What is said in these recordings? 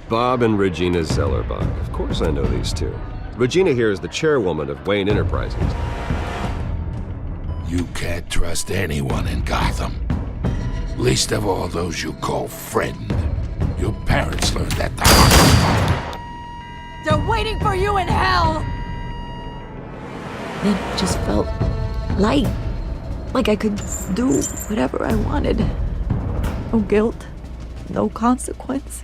Bob and Regina Zellerbach. Of course I know these two. Regina here is the chairwoman of Wayne Enterprises. You can't trust anyone in Gotham. Least of all those you call friend. Your parents learned that the hard way. They're waiting for you in hell! It just felt light. Like I could do whatever I wanted. No guilt, no consequence.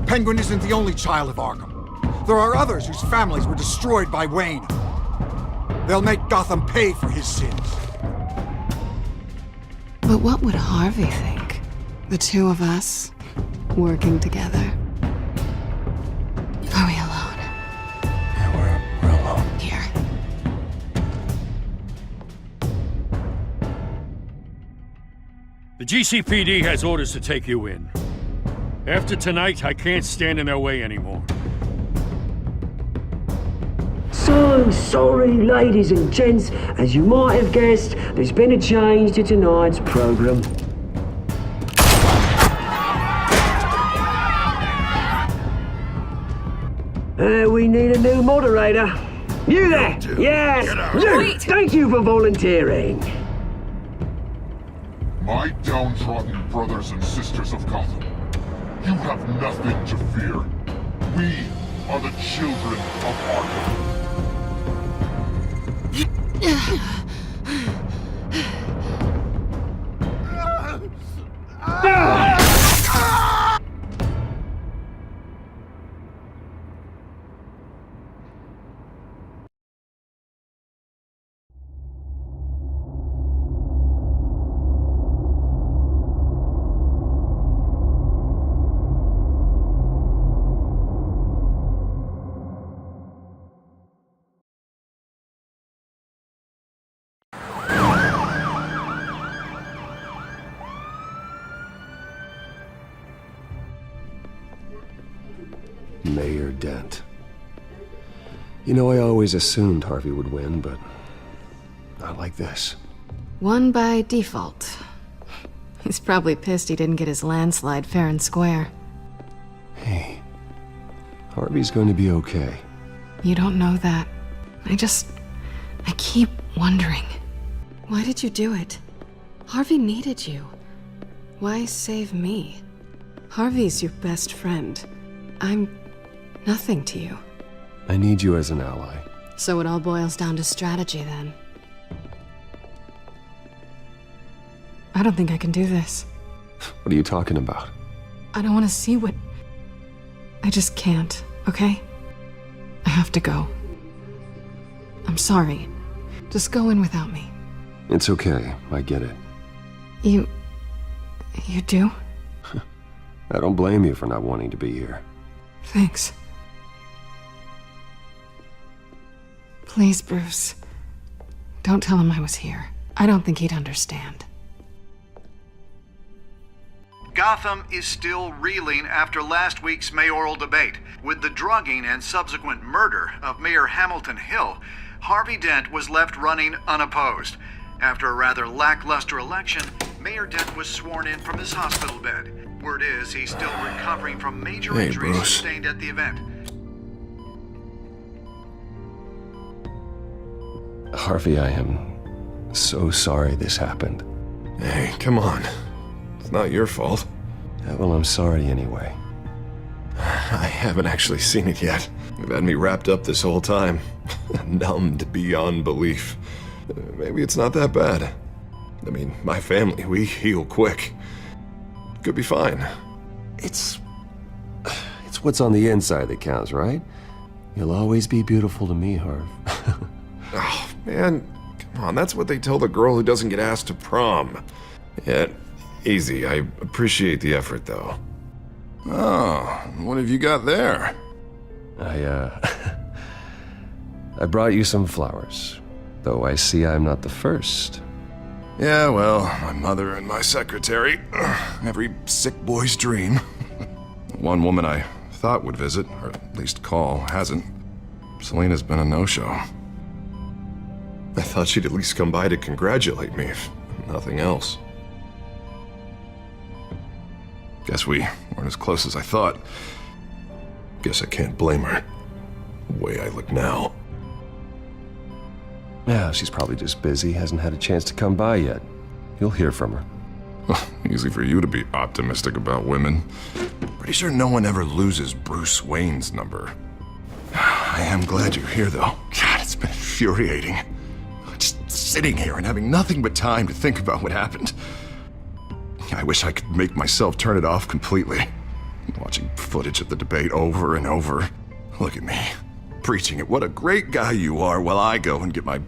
Penguin isn't the only child of Arkham. There are others whose families were destroyed by Wayne. They'll make Gotham pay for his sins. But what would Harvey think? The two of us, working together. Are we alone? Yeah, we're alone. Here. The GCPD has orders to take you in. After tonight, I can't stand in their way anymore. So sorry, ladies and gents. As you might have guessed, there's been a change to tonight's program. We need a new moderator. You there? Yes. You. Thank you for volunteering. My downtrodden brothers and sisters of Gotham, you have nothing to fear. We are the children of Arkham. Mayor Dent. You know, I always assumed Harvey would win, but not like this. Won by default. He's probably pissed he didn't get his landslide fair and square. Hey, Harvey's going to be okay. You don't know that. I keep wondering. Why did you do it? Harvey needed you. Why save me? Harvey's your best friend. I'm nothing to you. I need you as an ally. So it all boils down to strategy, then. I don't think I can do this. What are you talking about? I don't want to see what... I just can't, okay? I have to go. I'm sorry. Just go in without me. It's okay. I get it. You do? I don't blame you for not wanting to be here. Thanks. Please, Bruce. Don't tell him I was here. I don't think he'd understand. Gotham is still reeling after last week's mayoral debate. With the drugging and subsequent murder of Mayor Hamilton Hill, Harvey Dent was left running unopposed. After a rather lackluster election, Mayor Dent was sworn in from his hospital bed. Word is he's still recovering from major injuries sustained at the event. Harvey, I am so sorry this happened. Hey, come on. It's not your fault. Yeah, well, I'm sorry anyway. I haven't actually seen it yet. You've had me wrapped up this whole time. Numbed beyond belief. Maybe it's not that bad. I mean, my family, we heal quick. Could be fine. It's what's on the inside that counts, right? You'll always be beautiful to me, Harv. Oh, man. Come on, that's what they tell the girl who doesn't get asked to prom. Yeah, easy. I appreciate the effort, though. Oh, what have you got there? I brought you some flowers. Though I see I'm not the first. Yeah, well, my mother and my secretary. Every sick boy's dream. One woman I thought would visit, or at least call, hasn't. Selena's been a no-show. I thought she'd at least come by to congratulate me, if nothing else. Guess we weren't as close as I thought. Guess I can't blame her. The way I look now. Yeah, she's probably just busy, hasn't had a chance to come by yet. You'll hear from her. Easy for you to be optimistic about women. Pretty sure no one ever loses Bruce Wayne's number. I am glad you're here, though. God, it's been infuriating. Just sitting here and having nothing but time to think about what happened. I wish I could make myself turn it off completely. Watching footage of the debate over and over. Look at me, preaching at what a great guy you are while I go and get my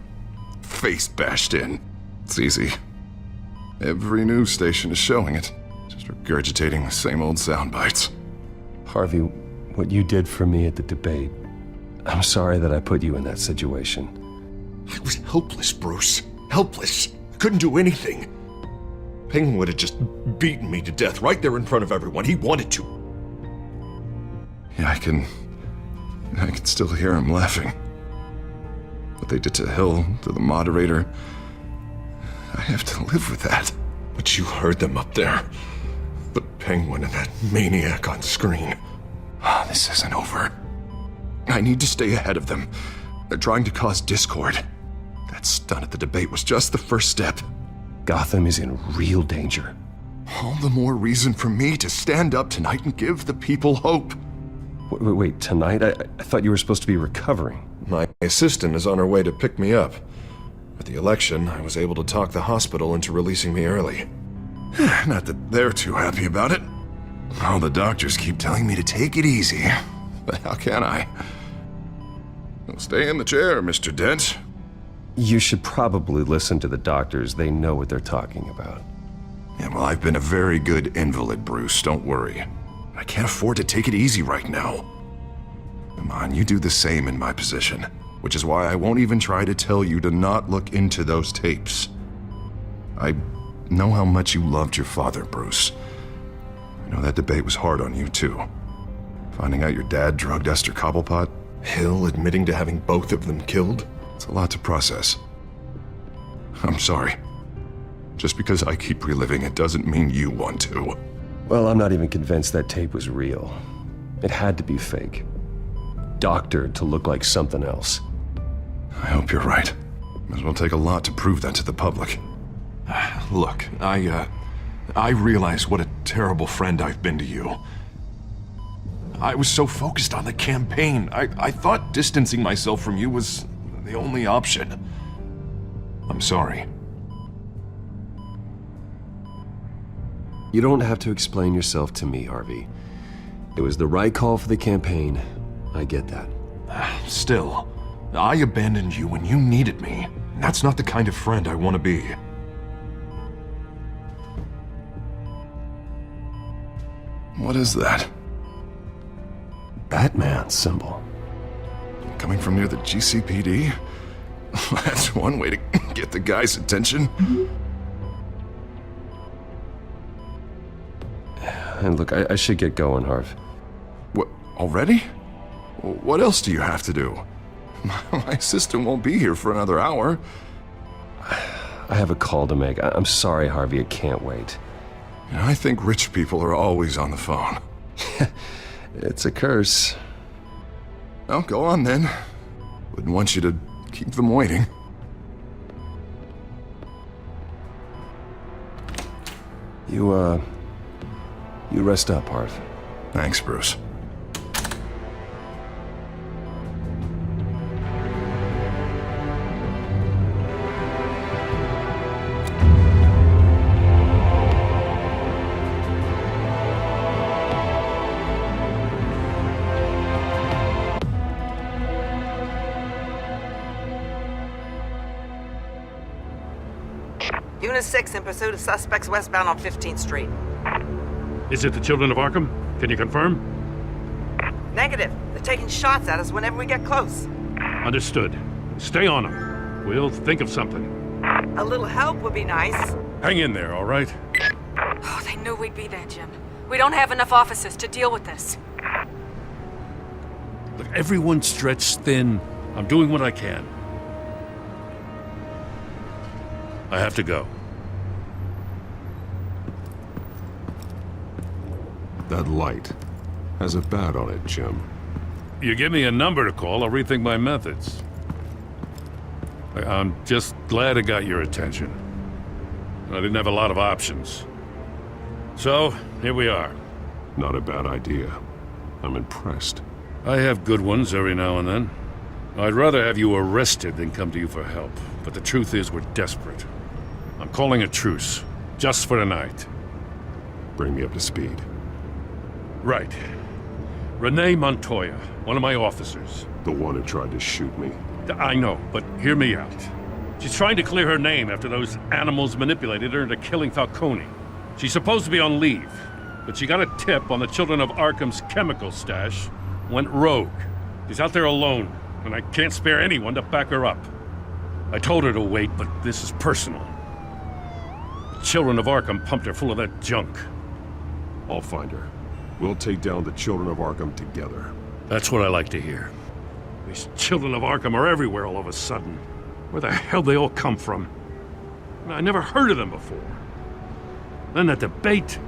face bashed in. It's easy. Every news station is showing it. Just regurgitating the same old sound bites. Harvey, what you did for me at the debate, I'm sorry that I put you in that situation. I was helpless, Bruce. Helpless. Couldn't do anything. Penguin would have just beaten me to death right there in front of everyone. He wanted to. Yeah, I can still hear him laughing. What they did to Hill, to the moderator, I have to live with that. But you heard them up there. The Penguin and that maniac on screen. This isn't over. I need to stay ahead of them. They're trying to cause discord. That stunt at the debate was just the first step. Gotham is in real danger. All the more reason for me to stand up tonight and give the people hope. Wait, tonight? I thought you were supposed to be recovering. My assistant is on her way to pick me up. With the election, I was able to talk the hospital into releasing me early. Not that they're too happy about it. All the doctors keep telling me to take it easy. But how can I? Well, stay in the chair, Mr. Dent. You should probably listen to the doctors. They know what they're talking about. Yeah, well, I've been a very good invalid, Bruce. Don't worry. I can't afford to take it easy right now. Come on, you do the same in my position. Which is why I won't even try to tell you to not look into those tapes. I know how much you loved your father, Bruce. I know that debate was hard on you, too. Finding out your dad drugged Esther Cobblepot, Hill admitting to having both of them killed, it's a lot to process. I'm sorry. Just because I keep reliving it doesn't mean you want to. Well, I'm not even convinced that tape was real. It had to be fake. Doctored to look like something else. I hope you're right. Might as well take a lot to prove that to the public. Look, I realize what a terrible friend I've been to you. I was so focused on the campaign. I thought distancing myself from you was the only option. I'm sorry. You don't have to explain yourself to me, Harvey. It was the right call for the campaign. I get that. Still, I abandoned you when you needed me. That's not the kind of friend I want to be. What is that? BatMan symbol. Coming from near the GCPD? That's one way to get the guy's attention. And look, I should get going, Harv. What, already? What else do you have to do? My assistant won't be here for another hour. I have a call to make. I'm sorry, Harvey, I can't wait. You know, I think rich people are always on the phone. It's a curse. Well, go on then. Wouldn't want you to keep them waiting. You rest up, Harv. Thanks, Bruce. Unit 6 in pursuit of suspects westbound on 15th Street. Is it the Children of Arkham? Can you confirm? Negative. They're taking shots at us whenever we get close. Understood. Stay on them. We'll think of something. A little help would be nice. Hang in there, all right? Oh, they knew we'd be there, Jim. We don't have enough officers to deal with this. Look, everyone's stretched thin. I'm doing what I can. I have to go. That light has a bat on it, Jim. You give me a number to call, I'll rethink my methods. I'm just glad it got your attention. I didn't have a lot of options. So, here we are. Not a bad idea. I'm impressed. I have good ones every now and then. I'd rather have you arrested than come to you for help. But the truth is, we're desperate. I'm calling a truce. Just for tonight. Bring me up to speed. Right. Renee Montoya, one of my officers. The one who tried to shoot me. I know, but hear me out. She's trying to clear her name after those animals manipulated her into killing Falcone. She's supposed to be on leave, but she got a tip on the Children of Arkham's chemical stash, went rogue. She's out there alone, and I can't spare anyone to back her up. I told her to wait, but this is personal. The Children of Arkham pumped her full of that junk. I'll find her. We'll take down the Children of Arkham together. That's what I like to hear. These Children of Arkham are everywhere all of a sudden. Where the hell they all come from? I never heard of them before. Then that debate.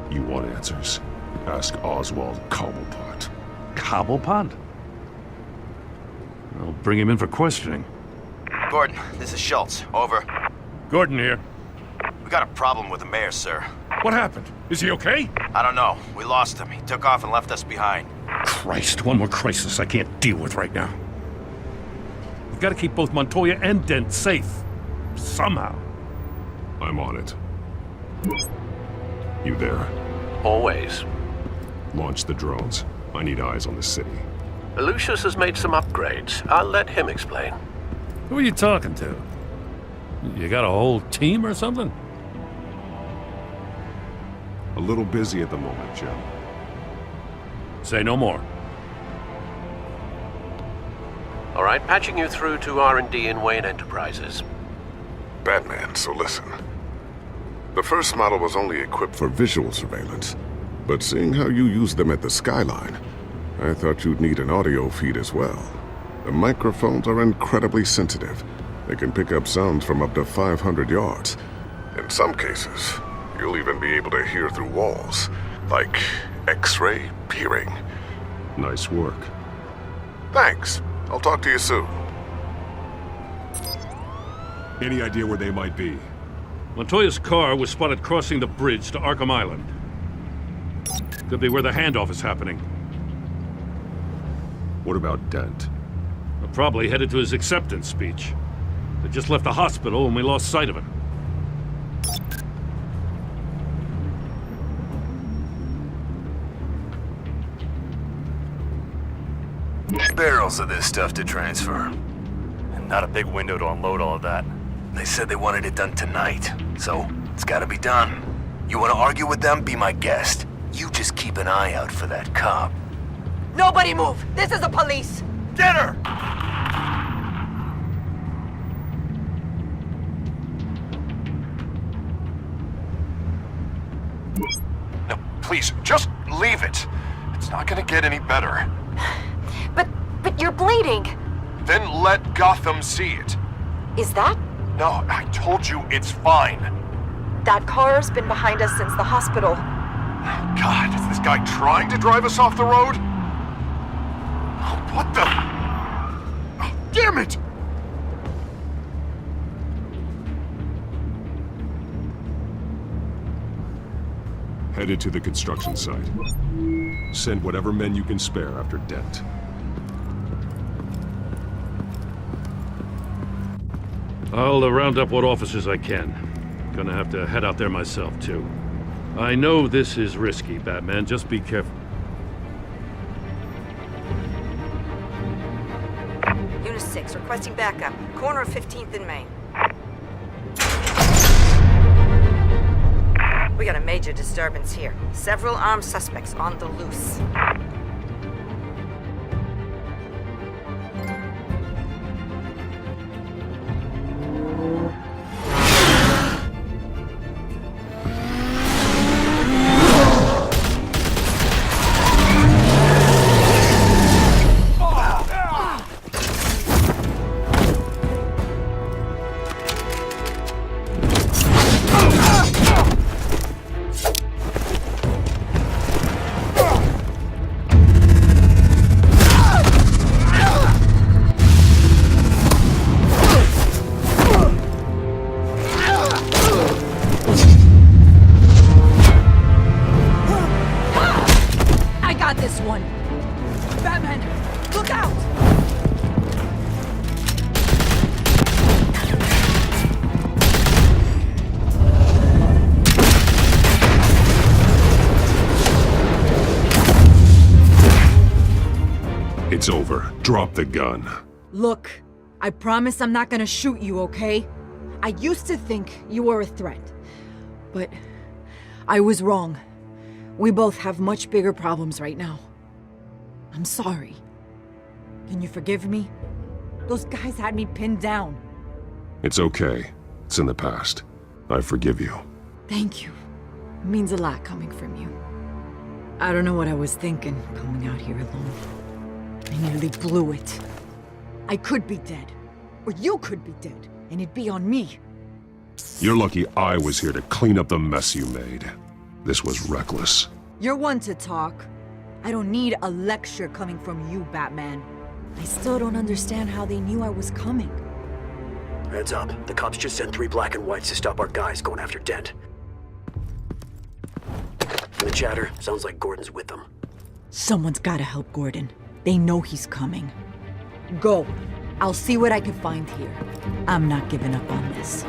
You want answers? Ask Oswald Cobblepot. Cobblepot? I'll bring him in for questioning. Gordon, this is Schultz. Over. Gordon here. We got a problem with the mayor, sir. What happened? Is he okay? I don't know. We lost him. He took off and left us behind. Christ, one more crisis I can't deal with right now. We've got to keep both Montoya and Dent safe. Somehow. I'm on it. You there? Always. Launch the drones. I need eyes on the city. Lucius has made some upgrades. I'll let him explain. Who are you talking to? You got a whole team or something? A little busy at the moment, Jim. Say no more. All right, patching you through to R&D in Wayne Enterprises. BatMan, so listen. The first model was only equipped for visual surveillance, but seeing how you use them at the Skyline, I thought you'd need an audio feed as well. The microphones are incredibly sensitive. They can pick up sounds from up to 500 yards. In some cases, you'll even be able to hear through walls, like X-ray peering. Nice work. Thanks. I'll talk to you soon. Any idea where they might be? Montoya's car was spotted crossing the bridge to Arkham Island. Could be where the handoff is happening. What about Dent? We're probably headed to his acceptance speech. They just left the hospital and we lost sight of him. Barrels of this stuff to transfer. And not a big window to unload all of that. They said they wanted it done tonight, so it's gotta be done. You wanna argue with them? Be my guest. You just keep an eye out for that cop. Nobody move! This is the police! Get her! No, please, just leave it. It's not gonna get any better. But you're bleeding. Then let Gotham see it. Is that? No, I told you it's fine. That car's been behind us since the hospital. God, is this guy trying to drive us off the road? What the? Oh, damn it! Headed to the construction site. Send whatever men you can spare after Dent. I'll round up what officers I can. Gonna have to head out there myself, too. I know this is risky, Batman. Just be careful. Unit 6, requesting backup. Corner of 15th and Main. We got a major disturbance here. Several armed suspects on the loose. It's over. Drop the gun. Look, I promise I'm not gonna shoot you, okay? I used to think you were a threat, but I was wrong. We both have much bigger problems right now. I'm sorry. Can you forgive me? Those guys had me pinned down. It's okay. It's in the past. I forgive you. Thank you. It means a lot coming from you. I don't know what I was thinking, coming out here alone. I nearly blew it. I could be dead. Or you could be dead, and it'd be on me. You're lucky I was here to clean up the mess you made. This was reckless. You're one to talk. I don't need a lecture coming from you, Batman. I still don't understand how they knew I was coming. Heads up. The cops just sent 3 black and whites to stop our guys going after Dent. From the chatter, sounds like Gordon's with them. Someone's gotta help Gordon. They know he's coming. Go. I'll see what I can find here. I'm not giving up on this.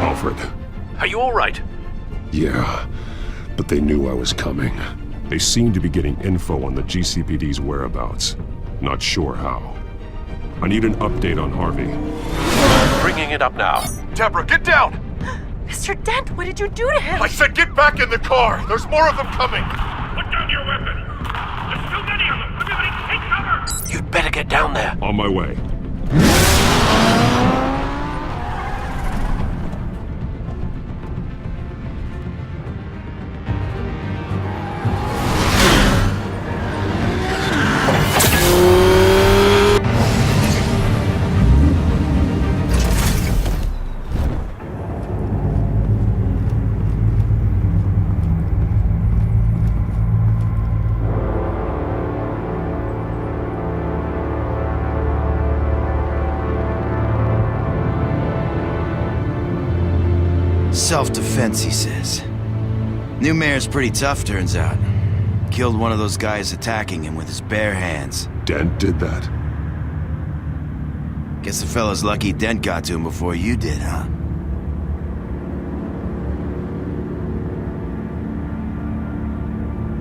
Alfred. Are you all right? Yeah, but they knew I was coming. They seemed to be getting info on the GCPD's whereabouts. Not sure how. I need an update on Harvey. Bringing it up now. Deborah, get down! Mr. Dent, what did you do to him? I said get back in the car! There's more of them coming! Put down your weapon! There's too many of them! Everybody take cover! You'd better get down there. On my way. Self-defense, he says. New mayor's pretty tough, turns out. Killed one of those guys attacking him with his bare hands. Dent did that? Guess the fella's lucky Dent got to him before you did, huh?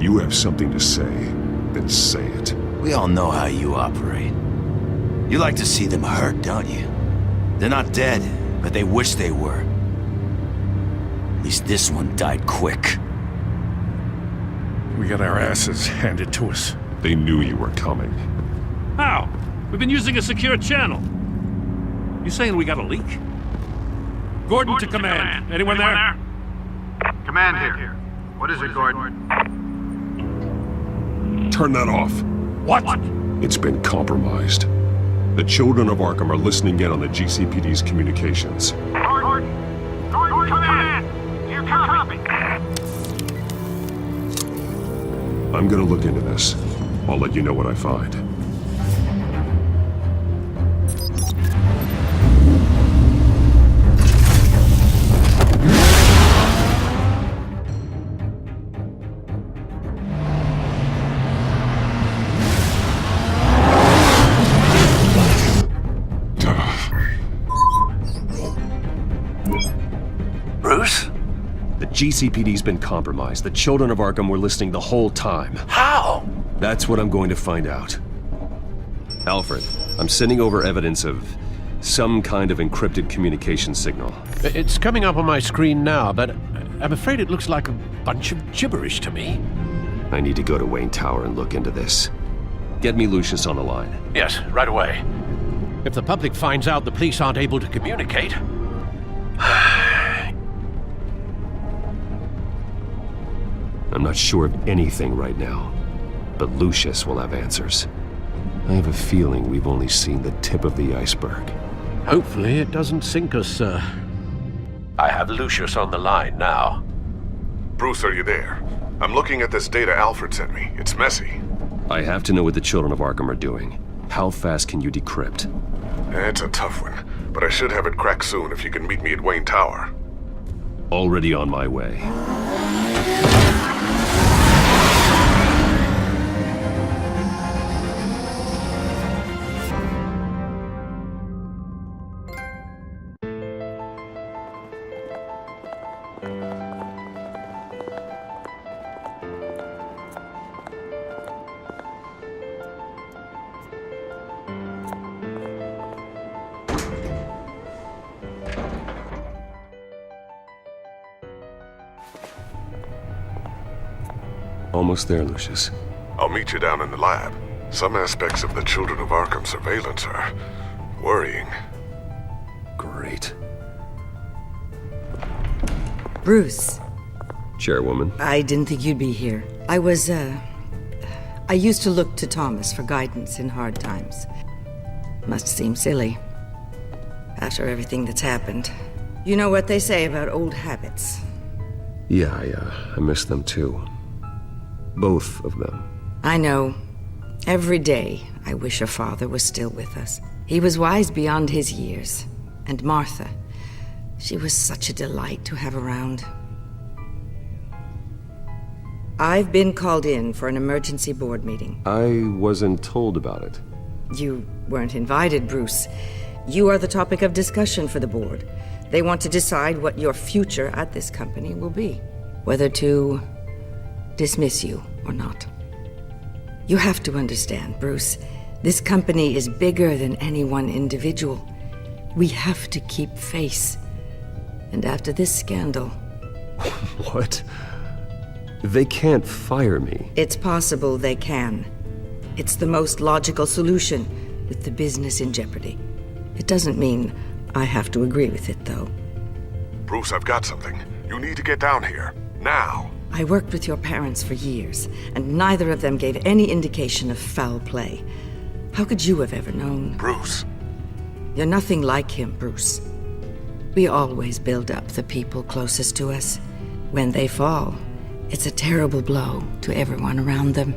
You have something to say, then say it. We all know how you operate. You like to see them hurt, don't you? They're not dead, but they wish they were. At least this one died quick. We got our asses handed to us. They knew you were coming. How? We've been using a secure channel. You saying we got a leak? Gordon to command. Anyone there? Command here. What is it, Gordon? Turn that off. What? It's been compromised. The children of Arkham are listening in on the GCPD's communications. Gordon, command! Here, copy. I'm gonna look into this. I'll let you know what I find. Bruce? The GCPD's been compromised. The children of Arkham were listening the whole time. How? That's what I'm going to find out. Alfred, I'm sending over evidence of some kind of encrypted communication signal. It's coming up on my screen now, but I'm afraid it looks like a bunch of gibberish to me. I need to go to Wayne Tower and look into this. Get me Lucius on the line. Yes, right away. If the public finds out the police aren't able to communicate... I'm not sure of anything right now, but Lucius will have answers. I have a feeling we've only seen the tip of the iceberg. Hopefully it doesn't sink us, sir. I have Lucius on the line now. Bruce, are you there? I'm looking at this data Alfred sent me. It's messy. I have to know what the children of Arkham are doing. How fast can you decrypt? It's a tough one, but I should have it cracked soon if you can meet me at Wayne Tower. Already on my way. Almost there, Lucius. I'll meet you down in the lab. Some aspects of the Children of Arkham surveillance are worrying. Great. Bruce. Chairwoman. I didn't think you'd be here. I used to look to Thomas for guidance in hard times. Must seem silly. After everything that's happened. You know what they say about old habits. Yeah, I miss them too. Both of them. I know. Every day, I wish your father was still with us. He was wise beyond his years. And Martha, she was such a delight to have around. I've been called in for an emergency board meeting. I wasn't told about it. You weren't invited, Bruce. You are the topic of discussion for the board. They want to decide what your future at this company will be. Whether to dismiss you or not. You have to understand, Bruce. This company is bigger than any one individual. We have to keep face. And after this scandal... What? They can't fire me. It's possible they can. It's the most logical solution, with the business in jeopardy. It doesn't mean I have to agree with it, though. Bruce, I've got something. You need to get down here. Now. I worked with your parents for years, and neither of them gave any indication of foul play. How could you have ever known? Bruce. You're nothing like him, Bruce. We always build up the people closest to us. When they fall, it's a terrible blow to everyone around them.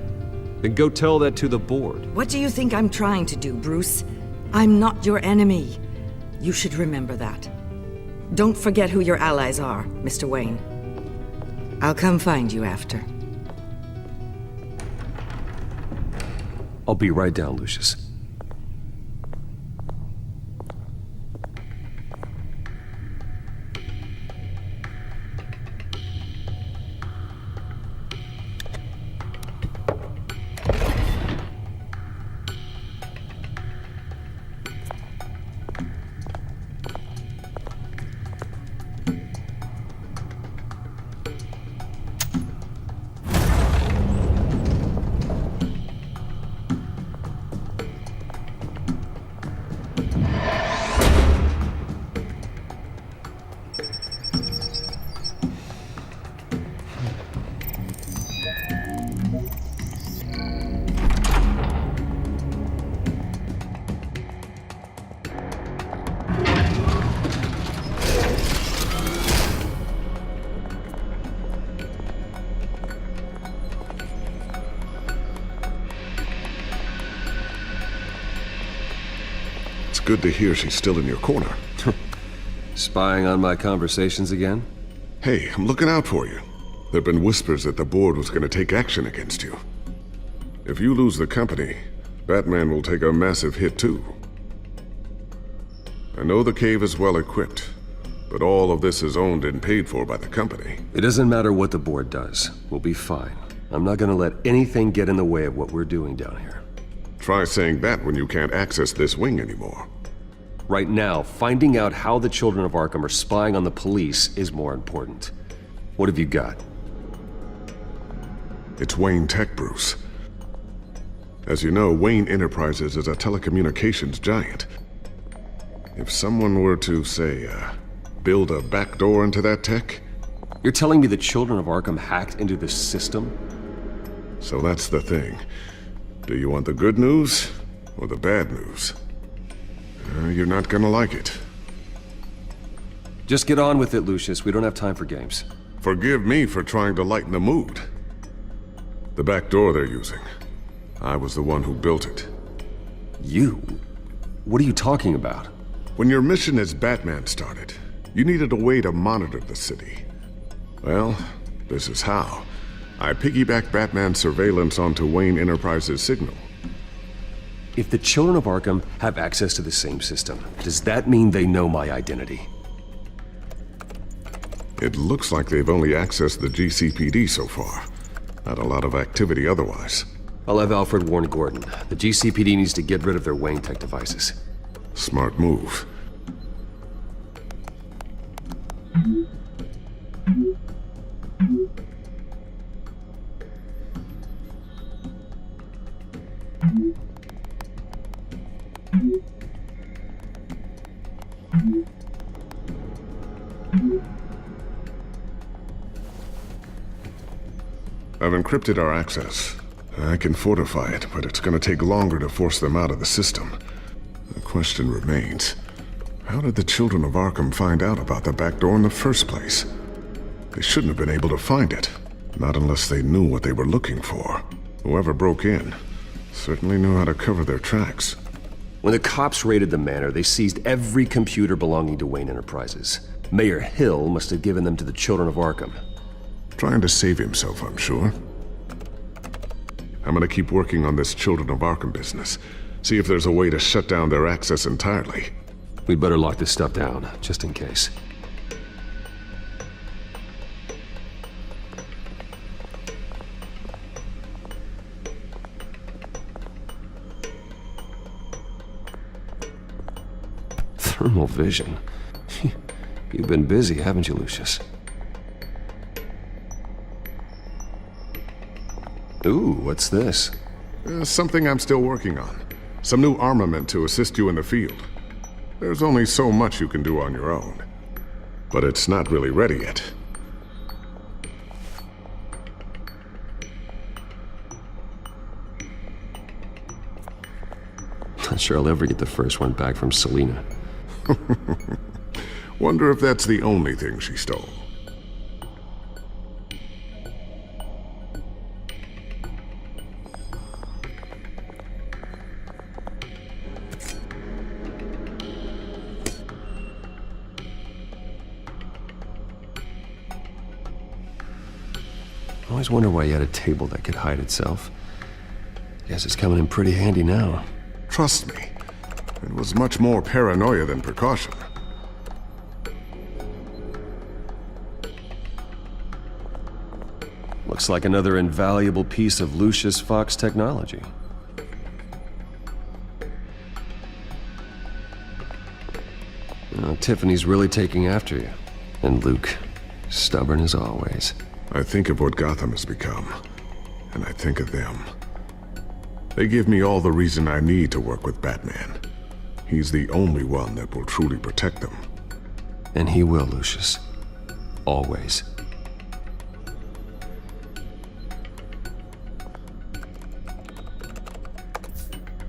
Then go tell that to the board. What do you think I'm trying to do, Bruce? I'm not your enemy. You should remember that. Don't forget who your allies are, Mr. Wayne. I'll come find you after. I'll be right down, Lucius. Good to hear she's still in your corner. Spying on my conversations again? Hey, I'm looking out for you. There've been whispers that the board was going to take action against you. If you lose the company, BatMan will take a massive hit too. I know the cave is well equipped, but all of this is owned and paid for by the company. It doesn't matter what the board does. We'll be fine. I'm not gonna let anything get in the way of what we're doing down here. Try saying that when you can't access this wing anymore. Right now, finding out how the Children of Arkham are spying on the police is more important. What have you got? It's Wayne Tech, Bruce. As you know, Wayne Enterprises is a telecommunications giant. If someone were to, say, build a backdoor into that tech... You're telling me the Children of Arkham hacked into this system? So that's the thing. Do you want the good news or the bad news? You're not gonna like it. Just get on with it, Lucius. We don't have time for games. Forgive me for trying to lighten the mood. The back door they're using. I was the one who built it. You? What are you talking about? When your mission as BatMan started, you needed a way to monitor the city. Well, this is how. I piggybacked BatMan's surveillance onto Wayne Enterprises' signal. If the Children of Arkham have access to the same system, does that mean they know my identity? It looks like they've only accessed the GCPD so far. Not a lot of activity otherwise. I'll have Alfred warn Gordon. The GCPD needs to get rid of their Wayne Tech devices. Smart move. I've encrypted our access. I can fortify it, but it's gonna take longer to force them out of the system. The question remains, how did the children of Arkham find out about the back door in the first place? They shouldn't have been able to find it. Not unless they knew what they were looking for. Whoever broke in certainly knew how to cover their tracks. When the cops raided the manor, they seized every computer belonging to Wayne Enterprises. Mayor Hill must have given them to the children of Arkham. Trying to save himself, I'm sure. I'm gonna keep working on this Children of Arkham business. See if there's a way to shut down their access entirely. We'd better lock this stuff down, just in case. Thermal vision? You've been busy, haven't you, Lucius? Ooh, what's this? Something I'm still working on. Some new armament to assist you in the field. There's only so much you can do on your own. But it's not really ready yet. Not sure I'll ever get the first one back from Selina. Wonder if that's the only thing she stole. I always wonder why you had a table that could hide itself. Guess it's coming in pretty handy now. Trust me, it was much more paranoia than precaution. Looks like another invaluable piece of Lucius Fox technology. Tiffany's really taking after you. And Luke, stubborn as always. I think of what Gotham has become, and I think of them. They give me all the reason I need to work with BatMan. He's the only one that will truly protect them. And he will, Lucius. Always.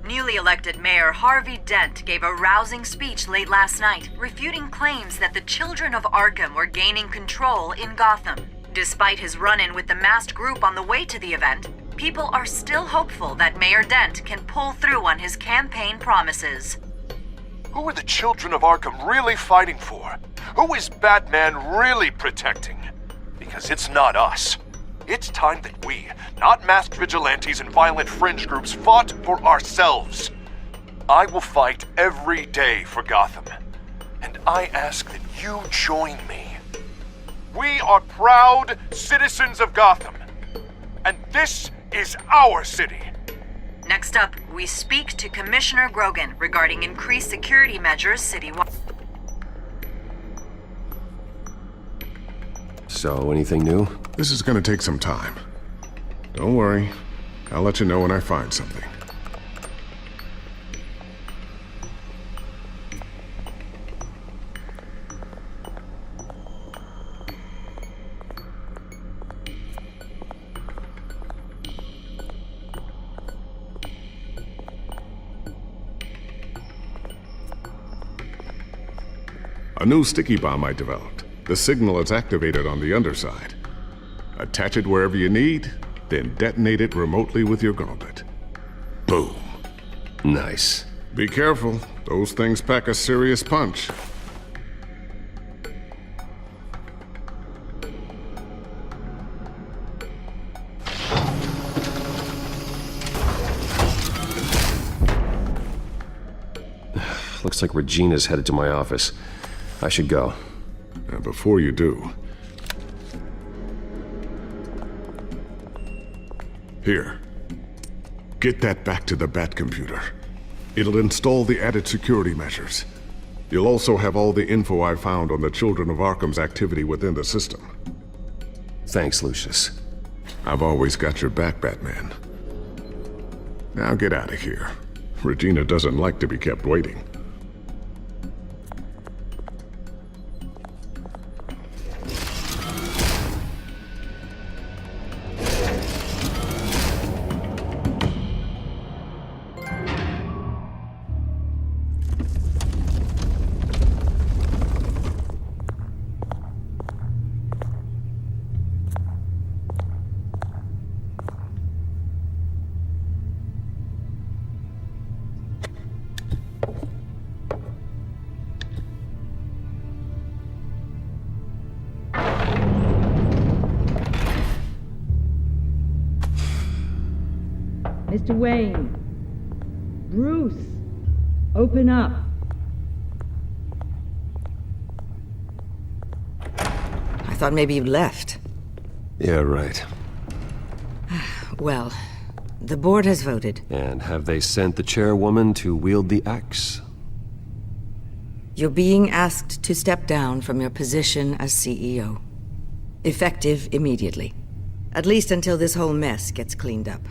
Newly elected Mayor Harvey Dent gave a rousing speech late last night, refuting claims that the children of Arkham were gaining control in Gotham. Despite his run-in with the masked group on the way to the event, people are still hopeful that Mayor Dent can pull through on his campaign promises. Who are the children of Arkham really fighting for? Who is BatMan really protecting? Because it's not us. It's time that we, not masked vigilantes and violent fringe groups, fought for ourselves. I will fight every day for Gotham. And I ask that you join me. We are proud citizens of Gotham. And this is our city. Next up, we speak to Commissioner Grogan regarding increased security measures citywide. So, anything new? This is gonna take some time. Don't worry. I'll let you know when I find something. A new sticky bomb I developed. The signal is activated on the underside. Attach it wherever you need, then detonate it remotely with your gauntlet. Boom. Nice. Be careful. Those things pack a serious punch. Looks like Regina's headed to my office. I should go. Now, before you do, Here. Get that back to the Bat computer. It'll install the added security measures. You'll also have all the info I found on the Children of Arkham's activity within the system. Thanks, Lucius. I've always got your back, Batman. Now get out of here. Regina doesn't like to be kept waiting. Mr. Wayne. Bruce. Open up. I thought maybe you'd left. Yeah, right. Well, the board has voted. And have they sent the chairwoman to wield the axe? You're being asked to step down from your position as CEO. Effective immediately. At least until this whole mess gets cleaned up.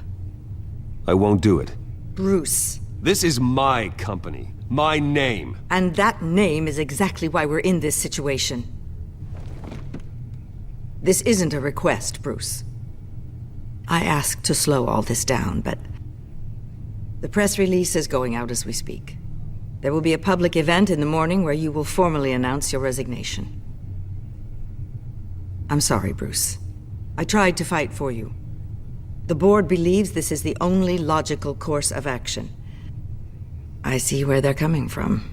I won't do it. Bruce. This is my company. My name. And that name is exactly why we're in this situation. This isn't a request, Bruce. I asked to slow all this down, but the press release is going out as we speak. There will be a public event in the morning where you will formally announce your resignation. I'm sorry, Bruce. I tried to fight for you. The board believes this is the only logical course of action. I see where they're coming from.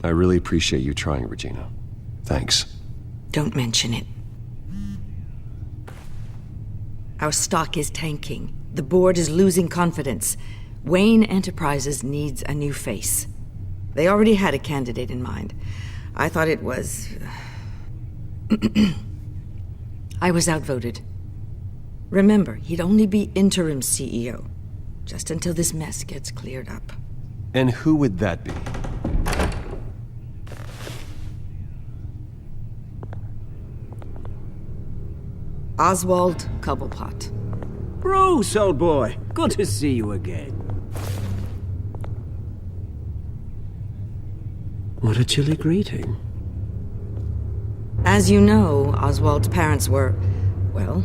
I really appreciate you trying, Regina. Thanks. Don't mention it. Our stock is tanking. The board is losing confidence. Wayne Enterprises needs a new face. They already had a candidate in mind. I thought it was... I was outvoted. Remember, he'd only be interim CEO, just until this mess gets cleared up. And who would that be? Oswald Cobblepot. Bruce, old boy. Good to see you again. What a chilly greeting. As you know, Oswald's parents were, well,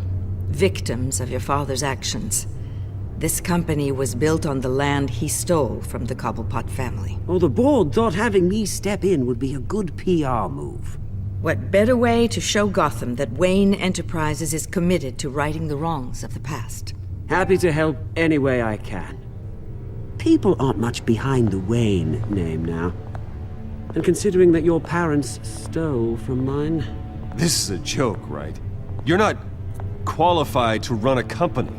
victims of your father's actions. This company was built on the land he stole from the Cobblepot family. Oh, the board thought having me step in would be a good PR move. What better way to show Gotham that Wayne Enterprises is committed to righting the wrongs of the past? Happy to help any way I can. People aren't much behind the Wayne name now. And considering that your parents stole from mine... This is a joke, right? You're not qualified to run a company.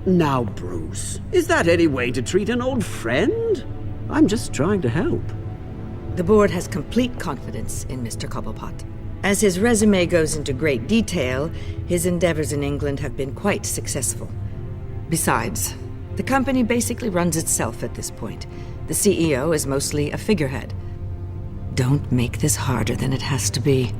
Now, Bruce, is that any way to treat an old friend? I'm just trying to help. The board has complete confidence in Mr. Cobblepot. As his resume goes into great detail, his endeavors in England have been quite successful. Besides, the company basically runs itself at this point. The CEO is mostly a figurehead. Don't make this harder than it has to be.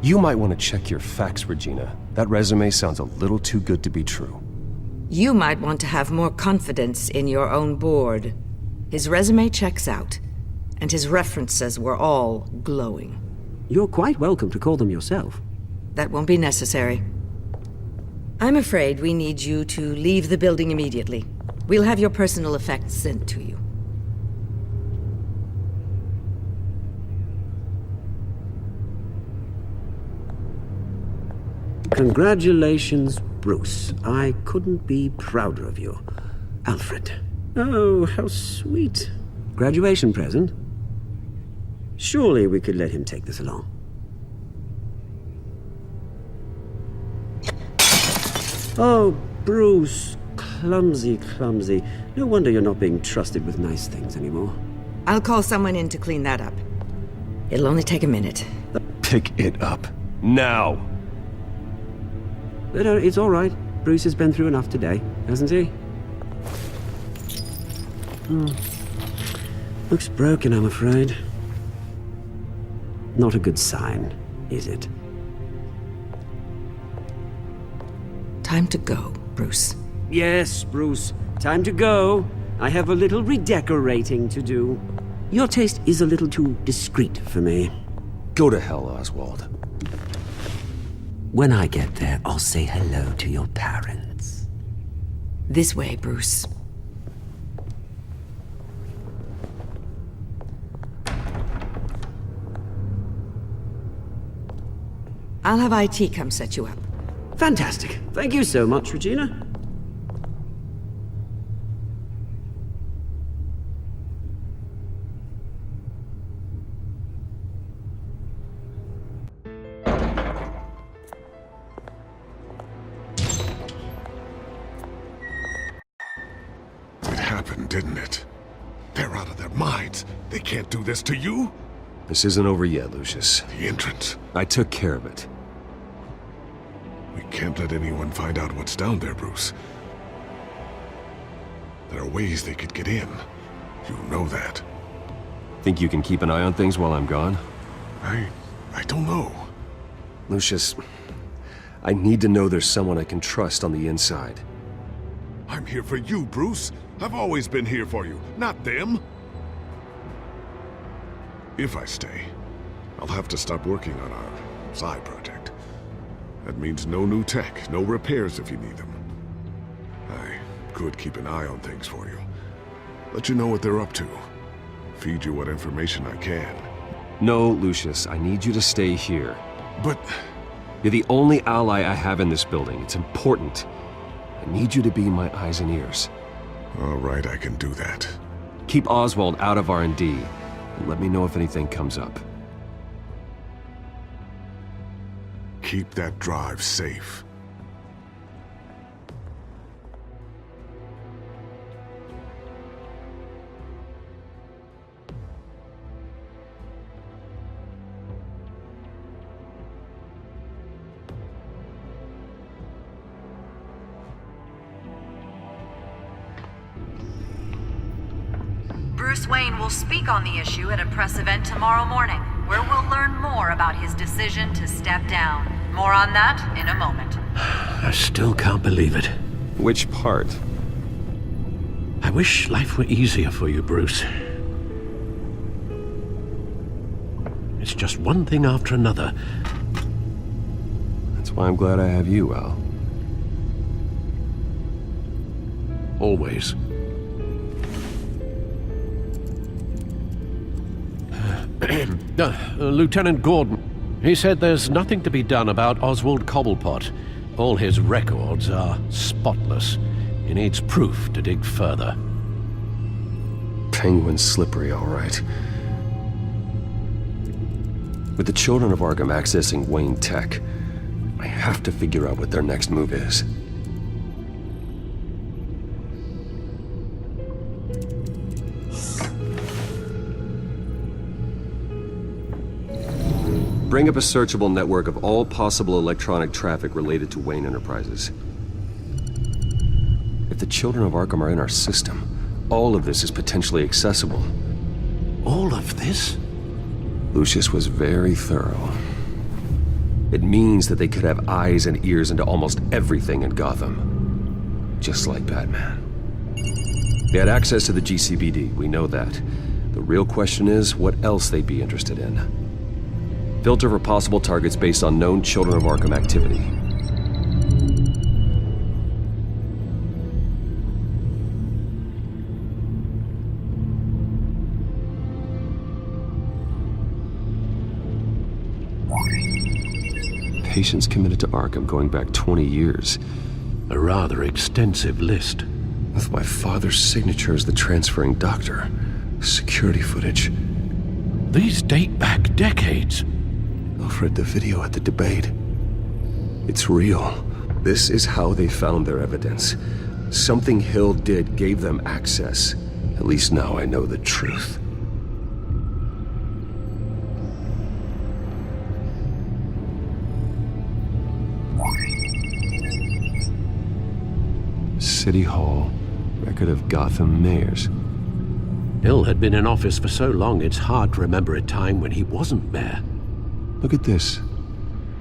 You might want to check your facts, Regina. That resume sounds a little too good to be true. You might want to have more confidence in your own board. His resume checks out, and his references were all glowing. You're quite welcome to call them yourself. That won't be necessary. I'm afraid we need you to leave the building immediately. We'll have your personal effects sent to you. Congratulations, Bruce. I couldn't be prouder of you. Alfred. Oh, how sweet. Graduation present? Surely we could let him take this along. Oh, Bruce. Clumsy, clumsy. No wonder you're not being trusted with nice things anymore. I'll call someone in to clean that up. It'll only take a minute. Pick it up. Now! But it's all right. Bruce has been through enough today, hasn't he? Looks broken, I'm afraid. Not a good sign, is it? Time to go, Bruce. Yes, Bruce. Time to go. I have a little redecorating to do. Your taste is a little too discreet for me. Go to hell, Oswald. When I get there, I'll say hello to your parents. This way, Bruce. I'll have IT come set you up. Fantastic. Thank you so much, Regina. It happened, didn't it? They're out of their minds. They can't do this to you. This isn't over yet, Lucius. The entrance. I took care of it. We can't let anyone find out what's down there, Bruce. There are ways they could get in. You know that. Think you can keep an eye on things while I'm gone? I don't know. Lucius, I need to know there's someone I can trust on the inside. I'm here for you, Bruce. I've always been here for you, not them. If I stay, I'll have to stop working on our side project. That means no new tech, no repairs if you need them. I could keep an eye on things for you. Let you know what they're up to. Feed you what information I can. No, Lucius, I need you to stay here. But... You're the only ally I have in this building. It's important. I need you to be my eyes and ears. All right, I can do that. Keep Oswald out of R&D, and let me know if anything comes up. Keep that drive safe. Bruce Wayne will speak on the issue at a press event tomorrow morning, where we'll learn more about his decision to step down. More on that in a moment. I still can't believe it. Which part? I wish life were easier for you, Bruce. It's just one thing after another. That's why I'm glad I have you, Al. Always. Lieutenant Gordon, he said there's nothing to be done about Oswald Cobblepot. All his records are spotless. He needs proof to dig further. Penguin's slippery, all right. With the children of Arkham accessing Wayne Tech, I have to figure out what their next move is. Bring up a searchable network of all possible electronic traffic related to Wayne Enterprises. If the children of Arkham are in our system, all of this is potentially accessible. All of this? Lucius was very thorough. It means that they could have eyes and ears into almost everything in Gotham. Just like BatMan. They had access to the GCPD, we know that. The real question is what else they'd be interested in. Filter for possible targets based on known Children of Arkham activity. Patients committed to Arkham going back 20 years. A rather extensive list. With my father's signature as the transferring doctor. Security footage. These date back decades. Alfred, the video at the debate. It's real. This is how they found their evidence. Something Hill did gave them access. At least now I know the truth. City Hall. Record of Gotham mayors. Hill had been in office for so long, it's hard to remember a time when he wasn't mayor. Look at this.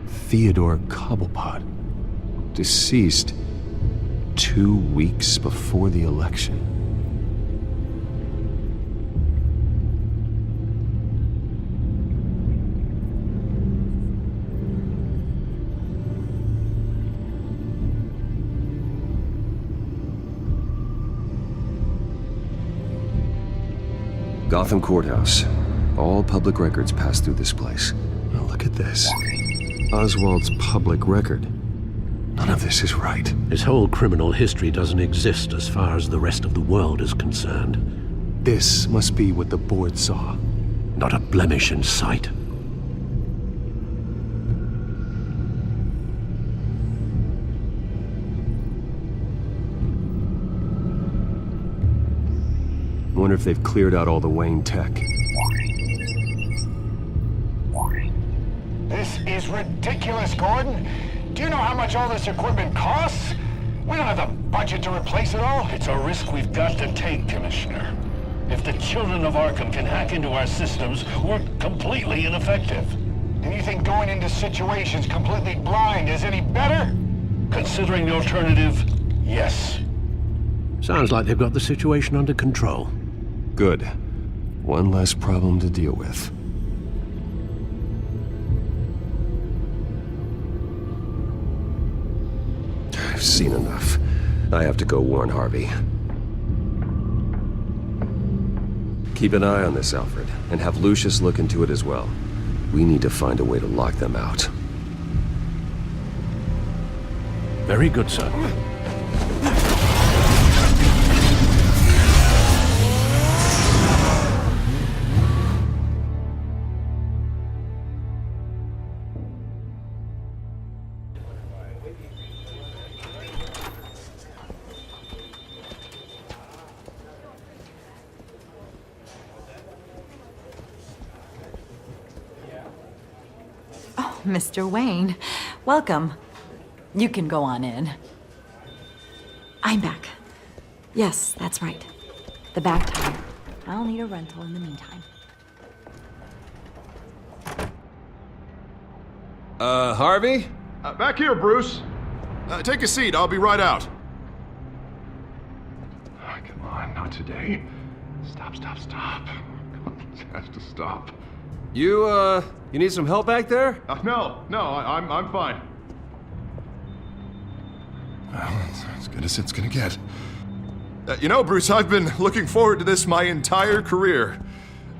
Theodore Cobblepot. Deceased 2 weeks before the election. Gotham Courthouse. All public records pass through this place. Now look at this. Oswald's public record. None of this is right. His whole criminal history doesn't exist as far as the rest of the world is concerned. This must be what the board saw. Not a blemish in sight. Wonder if they've cleared out all the Wayne tech. This is ridiculous, Gordon. Do you know how much all this equipment costs? We don't have the budget to replace it all. It's a risk we've got to take, Commissioner. If the children of Arkham can hack into our systems, we're completely ineffective. And you think going into situations completely blind is any better? Considering the alternative, yes. Sounds like they've got the situation under control. Good. One less problem to deal with. I've seen enough. I have to go warn Harvey. Keep an eye on this, Alfred, and have Lucius look into it as well. We need to find a way to lock them out. Very good, sir. Mr. Wayne, welcome. You can go on in. I'm back. Yes, that's right. The back tire. I'll need a rental in the meantime. Harvey? Back here, Bruce. Take a seat, I'll be right out. Oh, come on, not today. Stop. Come on, this has to stop. You need some help back there? No, I'm fine. Well, it's as good as it's gonna get. You know, Bruce, I've been looking forward to this my entire career.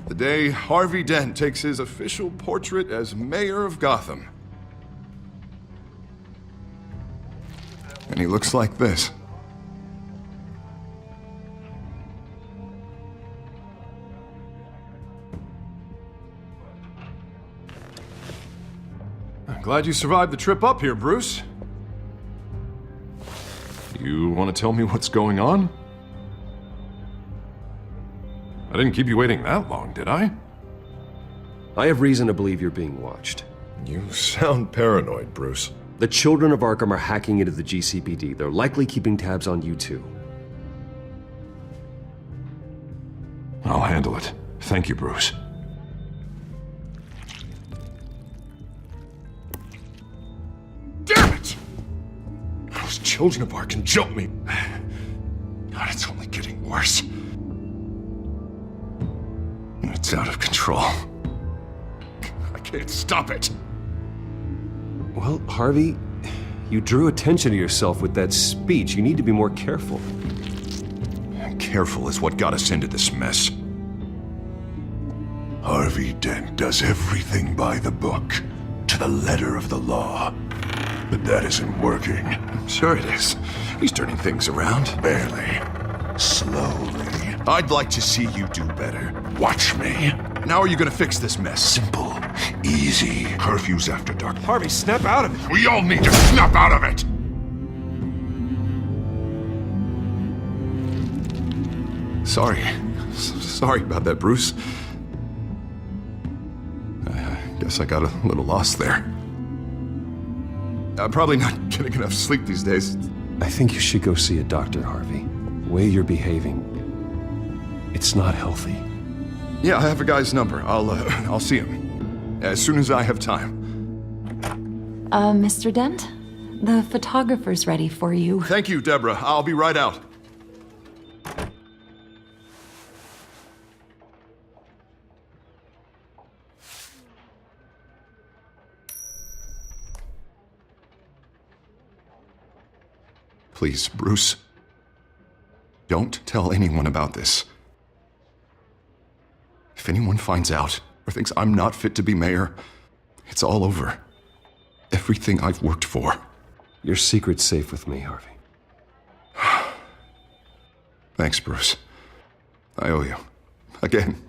The day Harvey Dent takes his official portrait as mayor of Gotham. And he looks like this. I'm glad you survived the trip up here, Bruce. You want to tell me what's going on? I didn't keep you waiting that long, did I? I have reason to believe you're being watched. You sound paranoid, Bruce. The children of Arkham are hacking into the GCPD. They're likely keeping tabs on you too. I'll handle it. Thank you, Bruce. Damn it! Those children of Arkham jumped me. God, it's only getting worse. It's out of control. I can't stop it. Well, Harvey, you drew attention to yourself with that speech. You need to be more careful. Careful is what got us into this mess. Harvey Dent does everything by the book, to the letter of the law. But that isn't working. Sure it is. He's turning things around. Barely. Slowly. I'd like to see you do better. Watch me. Now are you gonna fix this mess? Simple. Easy. Curfews after dark. Harvey, snap out of it. We all need to snap out of it! Sorry about that, Bruce. I guess I got a little lost there. I'm probably not getting enough sleep these days. I think you should go see a doctor, Harvey. The way you're behaving, it's not healthy. Yeah, I have a guy's number. I'll see him as soon as I have time. Mr. Dent? The photographer's ready for you. Thank you, Deborah. I'll be right out. Please, Bruce. Don't tell anyone about this. If anyone finds out or thinks I'm not fit to be mayor, it's all over. Everything I've worked for. Your secret's safe with me, Harvey. Thanks, Bruce. I owe you. Again.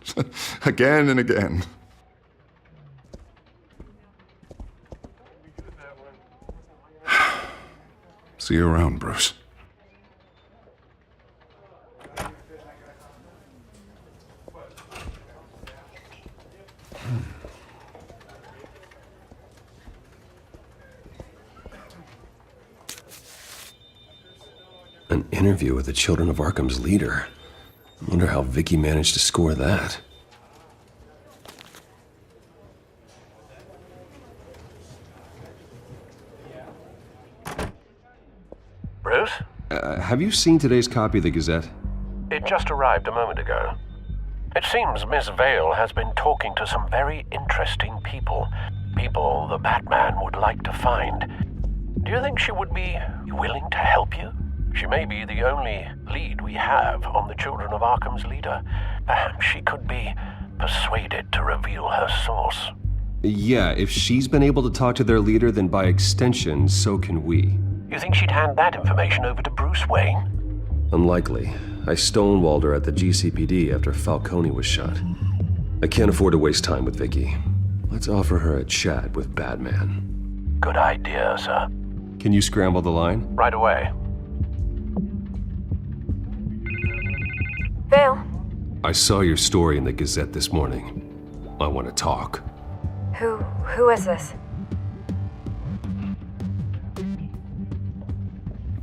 Again and again. See you around, Bruce. An interview with the Children of Arkham's leader. I wonder how Vicky managed to score that. Bruce? Have you seen today's copy of the Gazette? It just arrived a moment ago. It seems Miss Vale has been talking to some very interesting people. People the Batman would like to find. Do you think she would be willing to help you? She may be the only lead we have on the Children of Arkham's leader. Perhaps she could be persuaded to reveal her source. Yeah, if she's been able to talk to their leader, then by extension, so can we. You think she'd hand that information over to Bruce Wayne? Unlikely. I stonewalled her at the GCPD after Falcone was shot. I can't afford to waste time with Vicky. Let's offer her a chat with BatMan. Good idea, sir. Can you scramble the line? Right away. Vale. I saw your story in the Gazette this morning. I want to talk. Who is this?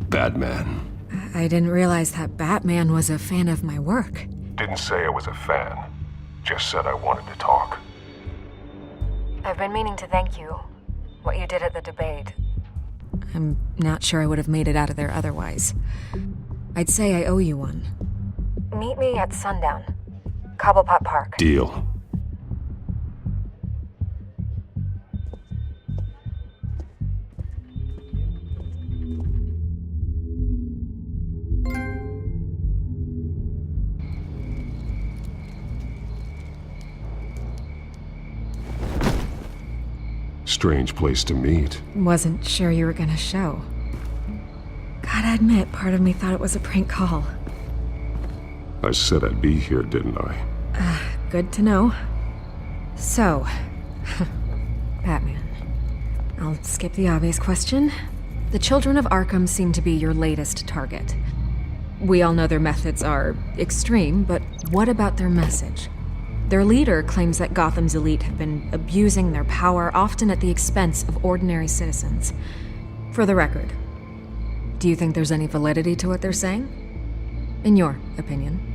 BatMan. I didn't realize that Batman was a fan of my work. Didn't say I was a fan. Just said I wanted to talk. I've been meaning to thank you. What you did at the debate. I'm not sure I would have made it out of there otherwise. I'd say I owe you one. Meet me at sundown. Cobblepot Park. Deal. Strange place to meet. Wasn't sure you were gonna show. Gotta admit, part of me thought it was a prank call. I said I'd be here, didn't I? Good to know. So, Batman. I'll skip the obvious question. The Children of Arkham seem to be your latest target. We all know their methods are extreme, but what about their message? Their leader claims that Gotham's elite have been abusing their power, often at the expense of ordinary citizens. For the record, do you think there's any validity to what they're saying? In your opinion?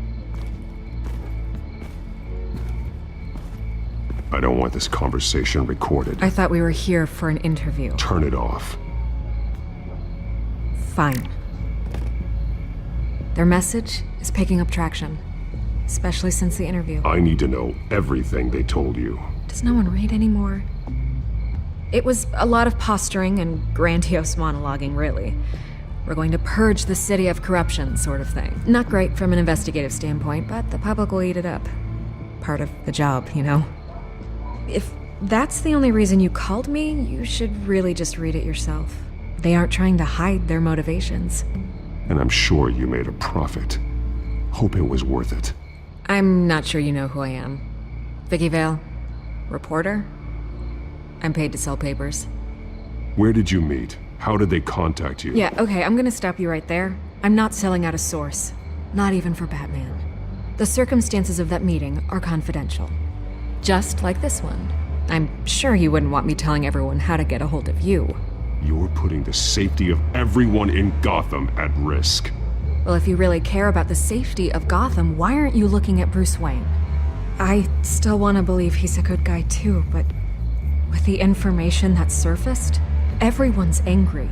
I don't want this conversation recorded. I thought we were here for an interview. Turn it off. Fine. Their message is picking up traction, especially since the interview. I need to know everything they told you. Does no one read anymore? It was a lot of posturing and grandiose monologuing, really. We're going to purge the city of corruption, sort of thing. Not great from an investigative standpoint, but the public will eat it up. Part of the job, you know? If that's the only reason you called me, you should really just read it yourself. They aren't trying to hide their motivations. And I'm sure you made a profit. Hope it was worth it. I'm not sure you know who I am. Vicky Vale. Reporter? I'm paid to sell papers. Where did you meet? How did they contact you? Yeah, okay, I'm gonna stop you right there. I'm not selling out a source. Not even for Batman. The circumstances of that meeting are confidential. Just like this one. I'm sure you wouldn't want me telling everyone how to get a hold of you. You're putting the safety of everyone in Gotham at risk. Well, if you really care about the safety of Gotham, why aren't you looking at Bruce Wayne? I still want to believe he's a good guy too, but with the information that surfaced, everyone's angry.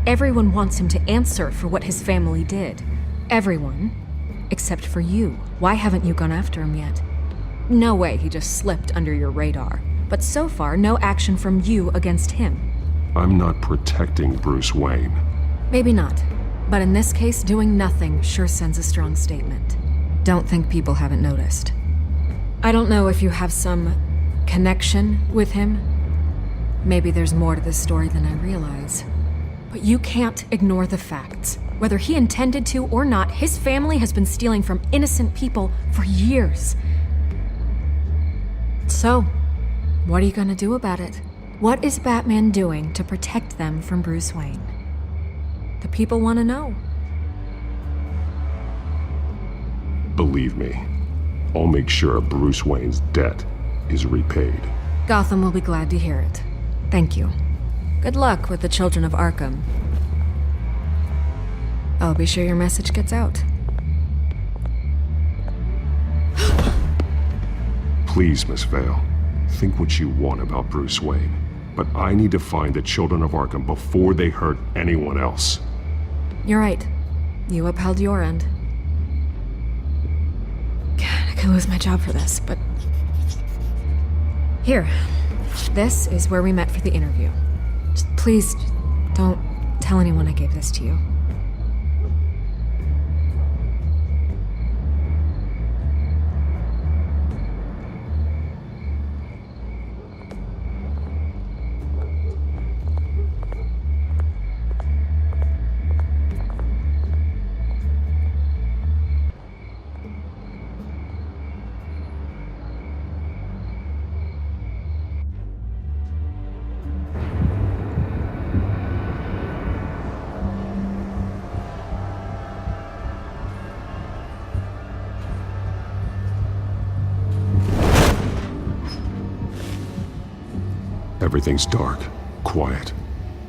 Everyone wants him to answer for what his family did. Everyone, except for you. Why haven't you gone after him yet? No way he just slipped under your radar. But so far, no action from you against him. I'm not protecting Bruce Wayne. Maybe not. But in this case, doing nothing sure sends a strong statement. Don't think people haven't noticed. I don't know if you have some connection with him. Maybe there's more to this story than I realize. But you can't ignore the facts. Whether he intended to or not, his family has been stealing from innocent people for years. So, what are you gonna do about it? What is Batman doing to protect them from Bruce Wayne? The people want to know. Believe me, I'll make sure Bruce Wayne's debt is repaid. Gotham will be glad to hear it. Thank you. Good luck with the Children of Arkham. I'll be sure your message gets out. Please, Miss Vale, think what you want about Bruce Wayne. But I need to find the Children of Arkham before they hurt anyone else. You're right. You upheld your end. God, I could lose my job for this, but... Here. This is where we met for the interview. Please, don't tell anyone I gave this to you. Everything's dark, quiet.